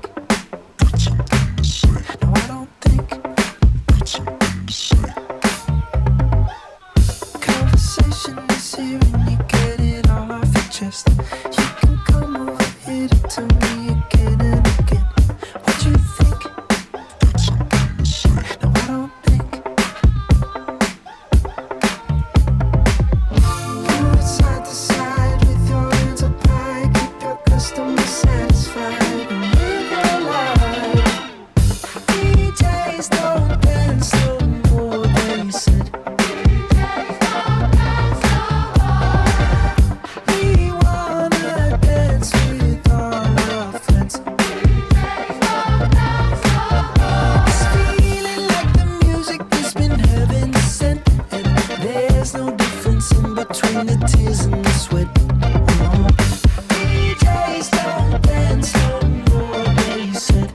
what you gonna say. No, I don't think what you gonna say. Conversation is here and you get it all off your chest. You can come over here to tell me again and again what you think. What you gonna say. No, I don't think. Move it side to side with your hands up high. Keep your customer satisfied and live your life. DJs don't dance no more, they said. We wanna dance with all our friends. It's feeling like the music has been heaven sent, and there's no difference in between the tears and the sweat. DJs don't dance no more, they said.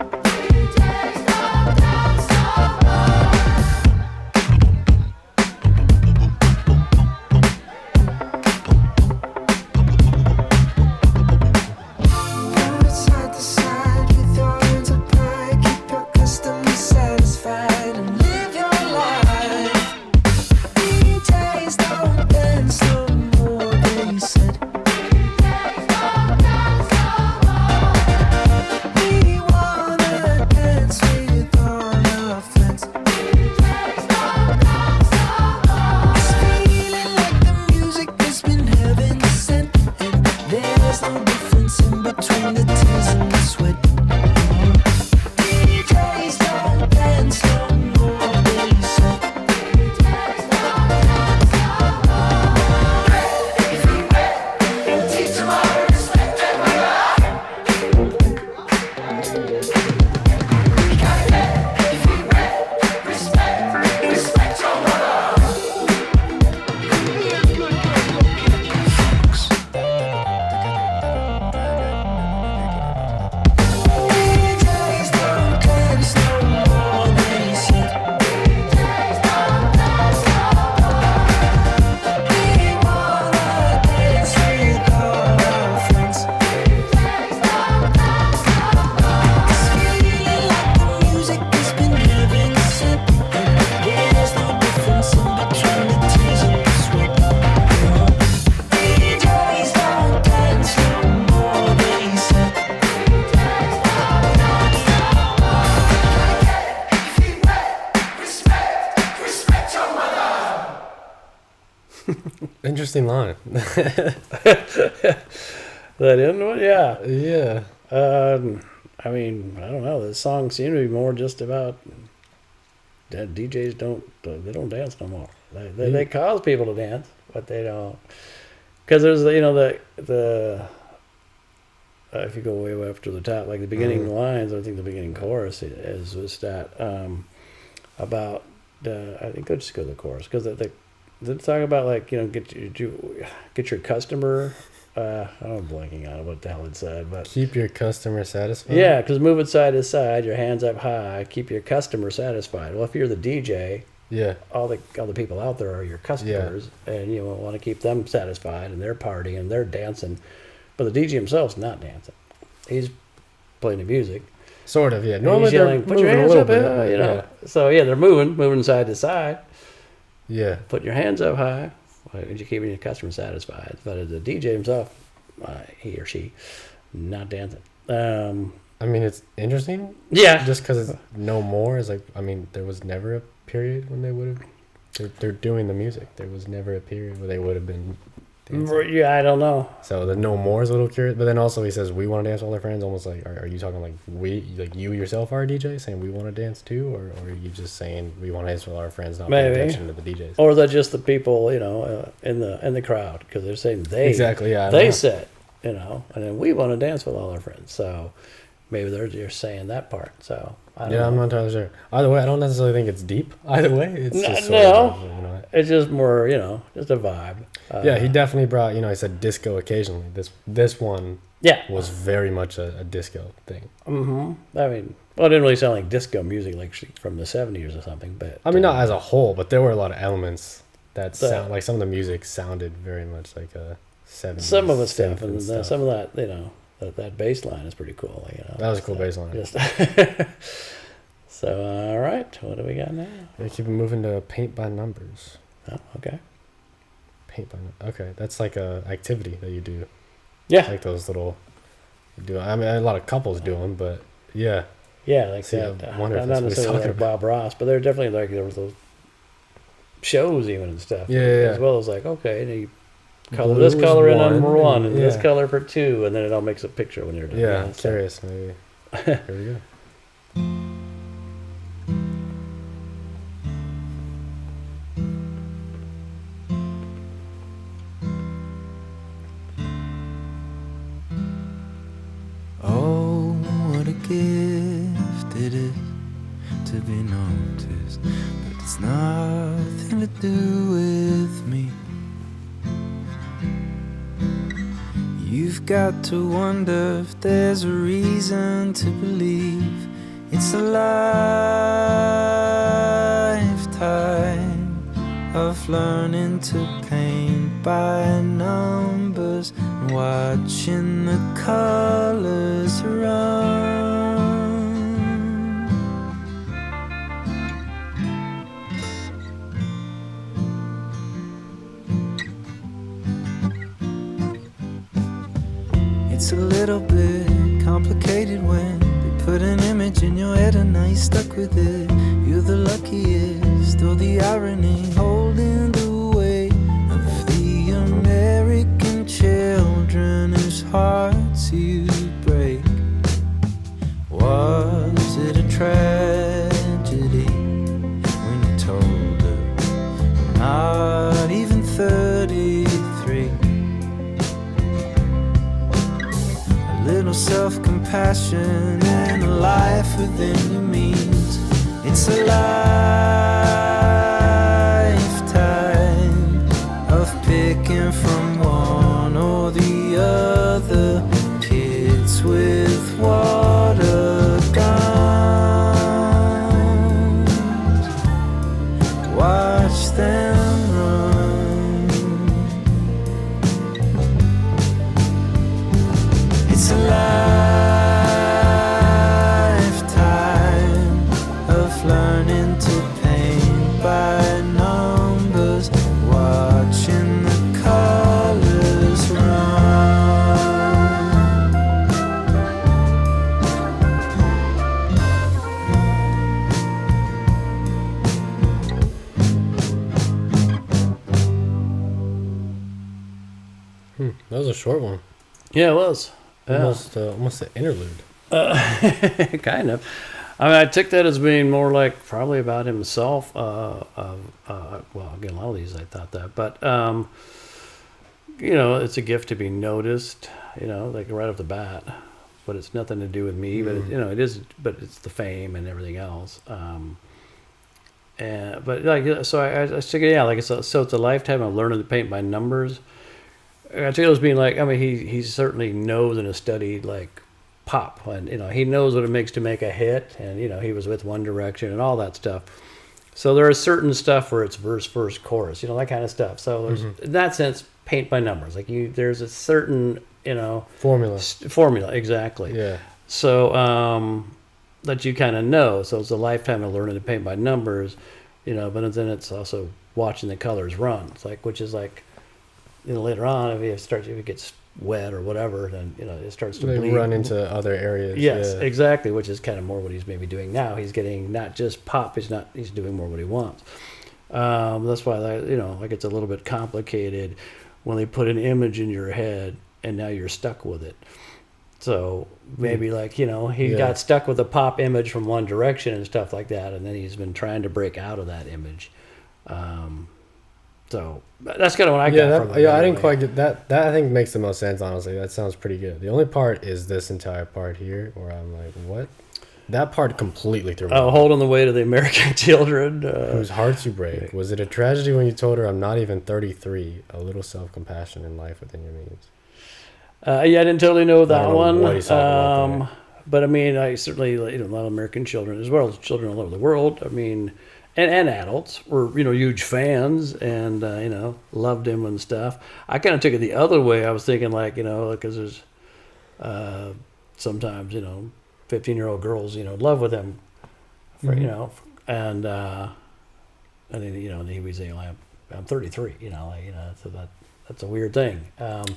Move it side to side with your hands up high. Keep your customer satisfied and live your life. DJs don't dance no more, they said. We wanna dance with all our friends. It's feeling like the music has been heaven sent, and there's no difference in between the tears and the sweat. DJs don't dance no more, they said. Interesting line. That end one, yeah. Yeah. I mean, I don't know. The songs seem to be more just about that DJs don't dance no more. They cause people to dance, but they don't. Because there's the if you go way up to the top, like the beginning lines, I think the beginning chorus was that about I think I'll just go to the chorus because they talk about like get your customer. I'm blanking on what the hell it said, but Keep your customer satisfied. yeah, because moving side to side, your hands up high, keep your customer satisfied. Well, if you're the DJ, Yeah. all the people out there are your customers, and you want to keep them satisfied, and they're partying, and they're dancing, but the DJ himself's not dancing; he's playing the music. Sort of. Yeah. And Normally he's they're yelling, "Put moving your a hands little up!" bit. You know. Yeah. So yeah, they're moving side to side. Yeah. Put your hands up high. You're keeping your customer satisfied. But as the DJ himself, he or she, not dancing. I mean, it's interesting. Yeah. Just because it's no more is like, I mean, there was never a period when they would have. They're doing the music. There was never a period where they would have been dancing. Yeah, I don't know. So the no more is a little curious. But then also he says, we want to dance with all our friends. Almost like, are you talking like you yourself are a DJ saying we want to dance too? Or are you just saying we want to dance with our friends, not paying Maybe. attention to the DJs? Or is that just the people, in the crowd? Because they're saying they Exactly, yeah. I don't they know. said, and then we want to dance with all our friends. So maybe they're just saying that part. So I don't Yeah, know. I'm not entirely sure. Either way, I don't necessarily think it's deep. Either way, it's just sort No. of, It's just more, just a vibe. Yeah, he definitely brought, he said disco occasionally. This one Yeah. was very much a disco thing. Mm-hmm. I mean, well, it didn't really sound like disco music, like from the 70s or something. But I mean, not as a whole, but there were a lot of elements that The- sound like some of the music sounded very much like a 70s. some of the stuff, synth and some of that, that bass line is pretty cool. That was a cool bass line. Just so, all right, what do we got now? We keep moving to paint by numbers. Oh, okay. Paint by okay, that's like a activity that you do. Yeah. Like those little. I mean, a lot of couples do them, but yeah. Yeah, like See, I that. wonder if Not that's what he's necessarily talking like Bob Ross, but they're definitely like there was those shows even and stuff. Yeah, As yeah. well as like okay, you color Blue this is color in one, number one and this yeah. color for two, and then it all makes a picture when you're done. Yeah, So- curious maybe. Here we go. Oh, what a gift it is to be noticed, but it's nothing to do with me. You've got to wonder if there's a reason to believe it's a lifetime of learning to paint by numbers and watching the colors run. It's a little bit complicated when they put an image in your head and now you're stuck with it. You're the luckiest, or the irony holding the weight of the American children whose hearts you break. Was it a tragedy when you told her not even 33? A little self-compassion and a life within your means. It's a lifetime of picking from one or the other. Kids with water guns, watch them run. It's a lifetime of learning to paint short one. Yeah, it was. Yeah. Almost an interlude. Kind of. I mean, I took that as being more like probably about himself. Well, again, a lot of these I thought that, but it's a gift to be noticed. Like right off the bat, but it's nothing to do with me. But it is. But it's the fame and everything else. But like so, I figured, yeah, like so it's a lifetime of learning to paint by numbers. I took it as being like, I mean, he certainly knows and has studied like pop, and he knows what it makes to make a hit, and he was with One Direction and all that stuff. So there is certain stuff where it's verse, chorus, that kind of stuff. So there's, in that sense, paint by numbers. Like there's a certain formula, exactly. Yeah. So that you kind of know. So it's a lifetime of learning to paint by numbers, But then it's also watching the colors run. It's like, which is like, later on, if it gets wet or whatever, then it starts to bleed. Run into other areas. Yes, yeah. Exactly, which is kind of more what he's maybe doing now. He's getting not just pop, he's doing more what he wants. That's why like it's a little bit complicated when they put an image in your head and now you're stuck with it. So maybe like he got stuck with a pop image from One Direction and stuff like that, and then he's been trying to break out of that image. So that's kind of what I got from it. Yeah, I didn't quite get that. That I think makes the most sense, honestly. That sounds pretty good. The only part is this entire part here where I'm like, what? That part completely threw me off. Holding the weight of the American children. Whose hearts you break. Was it a tragedy when you told her I'm not even 33? A little self-compassion in life within your means. Yeah, I didn't totally know that one. What he's talking about there. But I mean, I certainly, a lot of American children, as well as children all over the world. I mean, and adults were, huge fans and, loved him and stuff. I kind of took it the other way. I was thinking like, because there's sometimes, 15-year-old girls, in love with him, and then, he was saying, I'm 33, so that's a weird thing.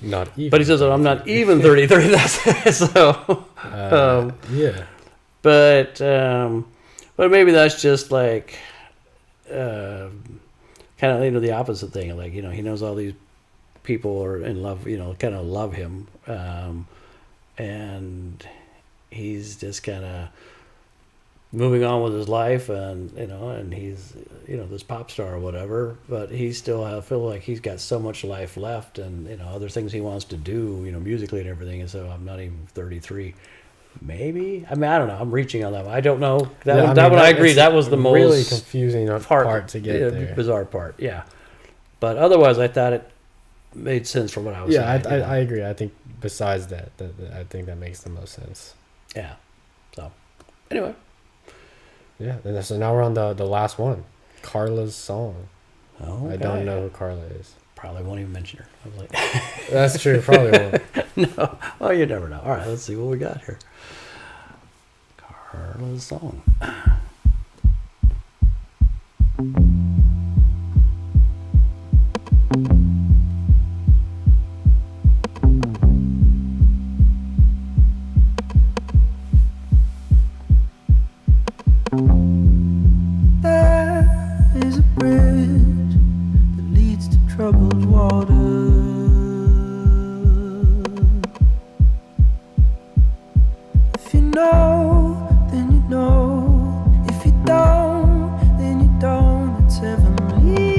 Not even. But he says, I'm not even 33. That's so. Yeah. But maybe that's just like, kind of the opposite thing. Like he knows all these people are in love. Kind of love him, and he's just kind of moving on with his life, and and he's this pop star or whatever, but he still I feel like he's got so much life left, and other things he wants to do, musically and everything. And so I'm not even 33. Maybe, I mean, I don't know. I'm reaching on that one. I don't know that one. I agree. That was the most really confusing part to get there. Bizarre part, yeah. But otherwise, I thought it made sense from what I was saying. Yeah, I agree. I think besides that, I think that makes the most sense. Yeah. So, anyway. Yeah, and so now we're on the last one, Carla's song. Okay. I don't know who Carla is. Probably won't even mention her. I was like, that's true. Probably won't. No. Well, you never know. All right, let's see what we got here. Carla's song. There is a bridge that leads to troubled water. If you know, then you know. If you don't, then you don't. It's heavenly.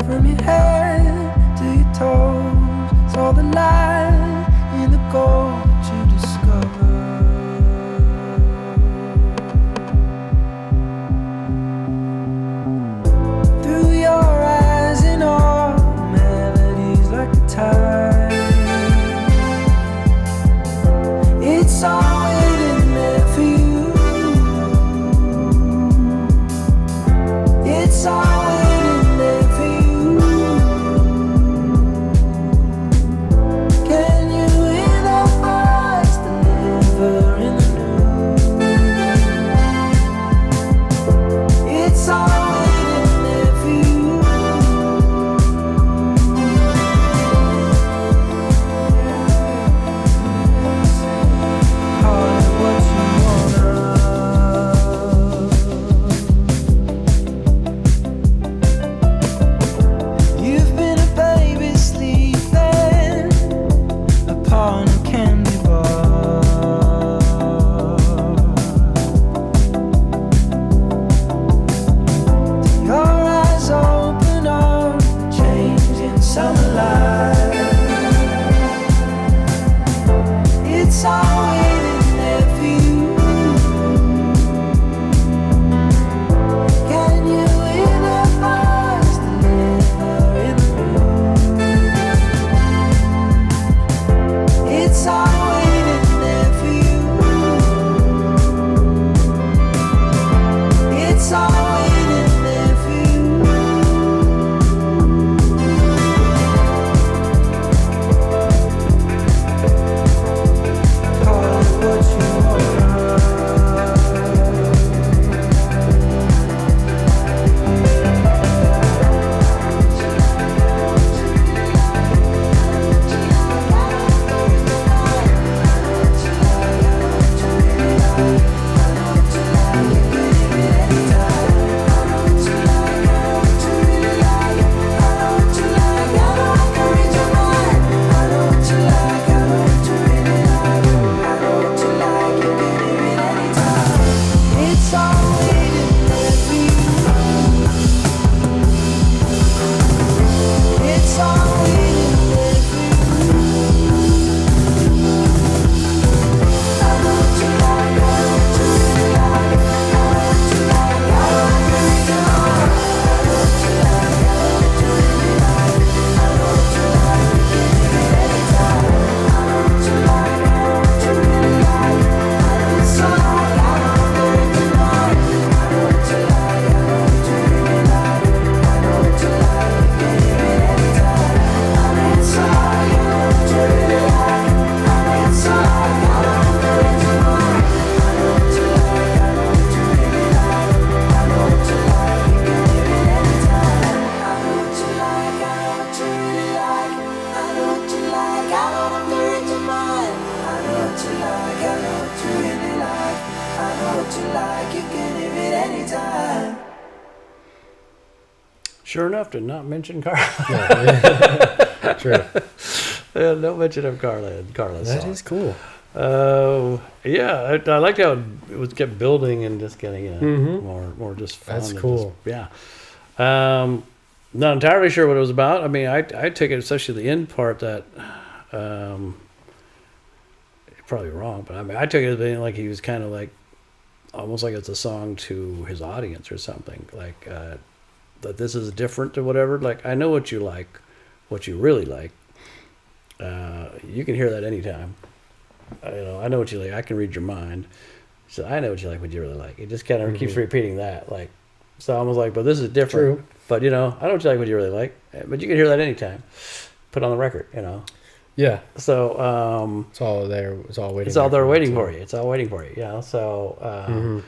From your head to your toes, it's all the light in the gold you discover. Through your eyes and all melodies like a tide. It's all waiting there for you. It's all waiting there for you. Can you hear that? like, you can hear it anytime. Sure enough, did not mention Carla. True. Yeah, no mention of Carla and Carla's That song. is cool. Yeah, I liked how it was kept building and just getting more just fun. That's and cool. Just, yeah. Not entirely sure what it was about. I mean, I take it, especially the end part, that probably wrong, but I mean, I took it as being like he was kind of like almost like it's a song to his audience or something, like that this is different or whatever. Like, I know what you like, what you really like. You can hear that anytime. I know what you like. I can read your mind. So I know what you like, what you really like. It just kind of keeps repeating that. Like, so I was like, but this is different. True. But I know what you like, what you really like. But you can hear that anytime. Put on the record, Yeah. So It's all there. It's all waiting. it's all there for waiting it, for you. It's all waiting for you. So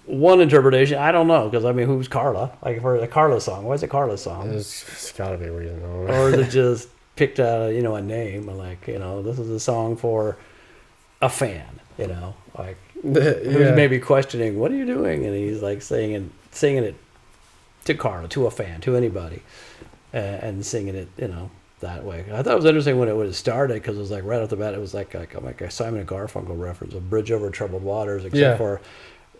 one interpretation, I don't know, because I mean, who's Carla? Like for a Carla song, why is it Carla song? It's got to be a reason. I don't know. Or is it just picked out a name, like this is a song for a fan, like who's maybe questioning, what are you doing? And he's like singing it to Carla, to a fan, to anybody, and singing it that way. I thought it was interesting when it started, because it was like right off the bat it was like a Simon and Garfunkel reference, a bridge over troubled waters, except for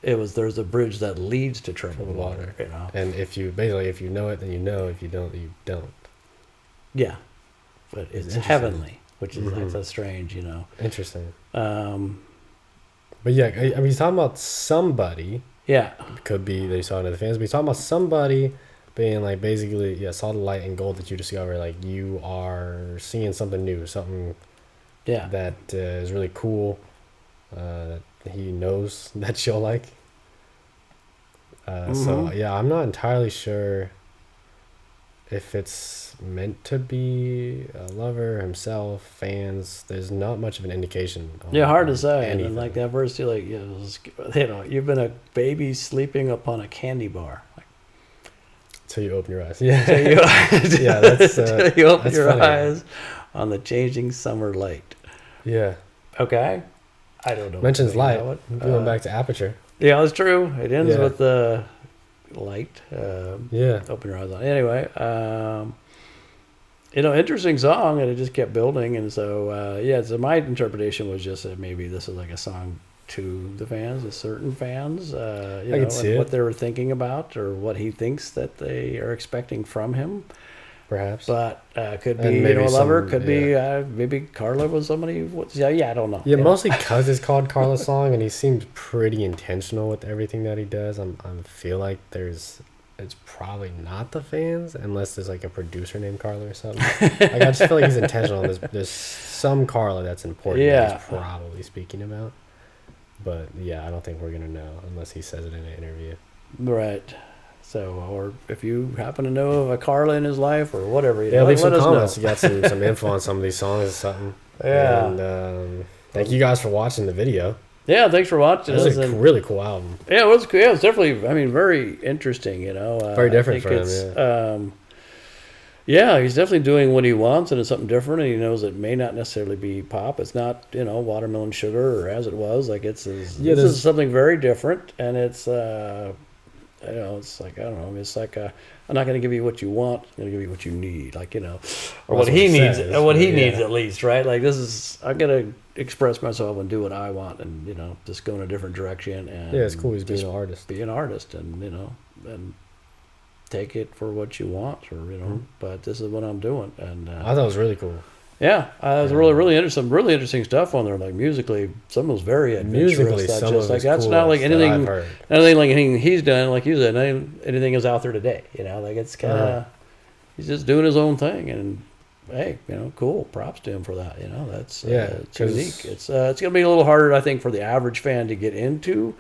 there's a bridge that leads to troubled water. And if you know it, then you know. If you don't, you don't. Yeah. But it's heavenly, which is like so strange, Interesting. But yeah, I mean, he's talking about somebody. Yeah. It could be that you saw it in the fans, but he's talking about somebody being like basically, saw the light and gold that you discover. Like, you are seeing something new, something that is really cool, that he knows that you'll like. So, I'm not entirely sure if it's meant to be a lover, himself, fans. There's not much of an indication. Hard to say. Anything. And like that verse, you're like, you've been a baby sleeping upon a candy bar. Like, till you open your eyes. Yeah, that's till you open that's your funny. eyes on the changing summer light. Yeah. Okay. I don't know. Mentions light. Going back to Aperture. Yeah, that's true. It ends with the light. Open your eyes on. Anyway, interesting song, and it just kept building, and so so my interpretation was just that maybe this is like a song to the fans, to certain fans, I can see and it. what they were thinking about, or what he thinks that they are expecting from him. Perhaps. But could And be maybe a lover, some- could be maybe Carla was somebody. I don't know. Yeah, mostly because it's called Carla's song, and he seems pretty intentional with everything that he does. I feel like it's probably not the fans, unless there's like a producer named Carla or something. Like, I just feel like he's intentional. There's some Carla that's important that he's probably speaking about. But I don't think we're gonna know unless he says it in an interview. Right. So, or if you happen to know of a Carla in his life or whatever, leave some let us comments. know. You got some info on some of these songs or something. Yeah. And thank you guys for watching the video. Yeah, thanks for watching. It was a really cool album. Yeah, it was cool. Yeah, it was definitely, very interesting, Very different for him, he's definitely doing what he wants, and it's something different, and he knows it may not necessarily be pop. It's not, Watermelon Sugar or As It Was. Like, this is something very different, and it's, it's like, I don't know, it's like, I'm not going to give you what you want, I'm going to give you what you need, like, or what he needs, needs at least, right? Like, I'm going to express myself and do what I want, and, just go in a different direction. And it's cool. He's being an artist. Be an artist, and, and take it for what you want, or, but this is what I'm doing. And I thought it was really cool. Yeah, it was really interesting stuff on there. Like, musically, some was very adventurous. Musically, some of that's cool not like anything. I've heard. Anything like anything he's done. Like you said, anything is out there today. Like, it's kind of he's just doing his own thing, and hey, cool. Props to him for that. That's it's unique. It's gonna be a little harder, I think, for the average fan to get into.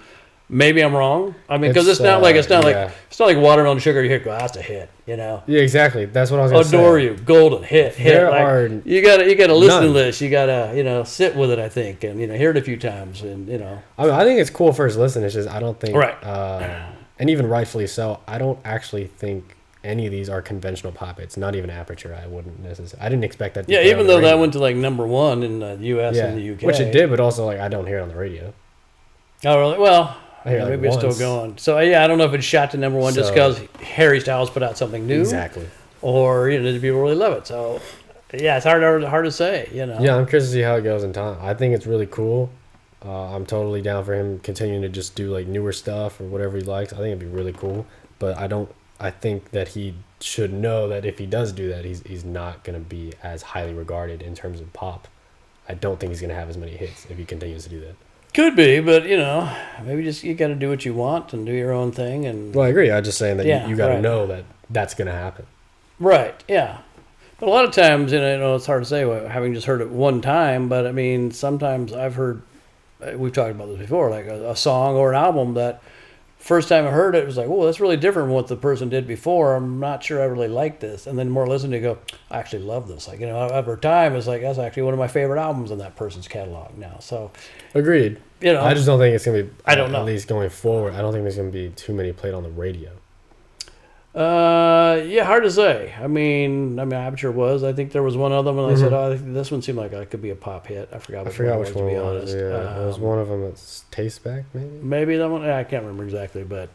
Maybe I'm wrong. I mean, because it's not like Watermelon Sugar. You hear, that's a hit. Yeah, exactly. That's what I was going to say. Adore You, Golden, hit. There like, are you gotta listen to none. this. You gotta sit with it, I think, and hear it a few times, and I think it's cool first listen. It's just I don't think right, and even rightfully so. I don't actually think any of these are conventional pop hits. Not even Aperture. I wouldn't necessarily. I didn't expect that. To yeah, even though that went to like #1 in the U.S. and the UK, which it did, but also like I don't hear it on the radio. Oh really? Well, I think, Yeah, like, maybe it's still once. going. So yeah, I don't know if it's shot to number one just So- because Harry Styles put out something new, Exactly. or did people really love it? So yeah, it's hard to say. Yeah, I'm curious to see how it goes in time. I think it's really cool. I'm totally down for him continuing to just do like newer stuff or whatever he likes. I think it'd be really cool. But I think that he should know that if he does do that, he's not gonna be as highly regarded in terms of pop. I don't think he's gonna have as many hits if he continues to do that. Could be, but maybe just you got to do what you want and do your own thing. And Well, I agree. I'm just saying that Yeah, you got to right. know that that's gonna happen. right, yeah. But a lot of times, it's hard to say, having just heard it one time. But I mean, sometimes I've heard, we've talked about this before, like a song or an album that first time I heard it was like, oh, that's really different from what the person did before. I'm not sure I really like this. And then more listening, to go, I actually love this. Like, over time, it's like, that's actually one of my favorite albums in that person's catalog now. So, Agreed. I just don't think it's gonna be. I don't know. At least going forward, I don't think there's gonna be too many played on the radio. yeah, hard to say. I mean, Aperture was. I think there was one of them, and I said, oh, I think this one seemed like it could be a pop hit. I forgot which one it was, which one to be it was. honest. Yeah, it was one of them that's Taste Back, maybe. Maybe that one. I can't remember exactly, but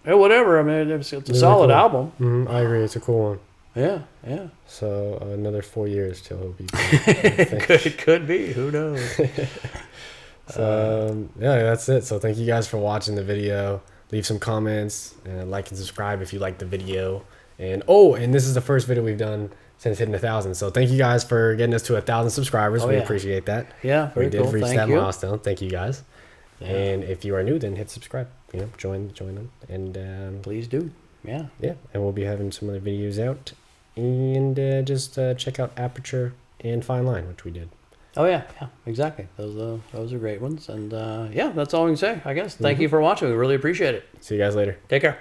whatever. I mean, it's a Really solid cool. album. I agree. It's a cool one. Yeah, yeah. So another 4 years till he'll be. Back. It could be. Who knows? So yeah, that's it. So thank you guys for watching the video. Leave some comments and like and subscribe if you like the video. And this is the first video we've done since hitting 1,000. So thank you guys for getting us to 1,000 subscribers. Oh, We yeah. appreciate that. Yeah, very We did cool. reach Thank that you. milestone. Thank you guys. Yeah. And if you are new, then hit subscribe. Join them. And Please do. Yeah. yeah, and we'll be having some other videos out. And just check out Aperture and Fine Line, which we did. Oh yeah, exactly. Those are great ones. And yeah, that's all we can say, I guess. Thank you for watching. We really appreciate it. See you guys later. Take care.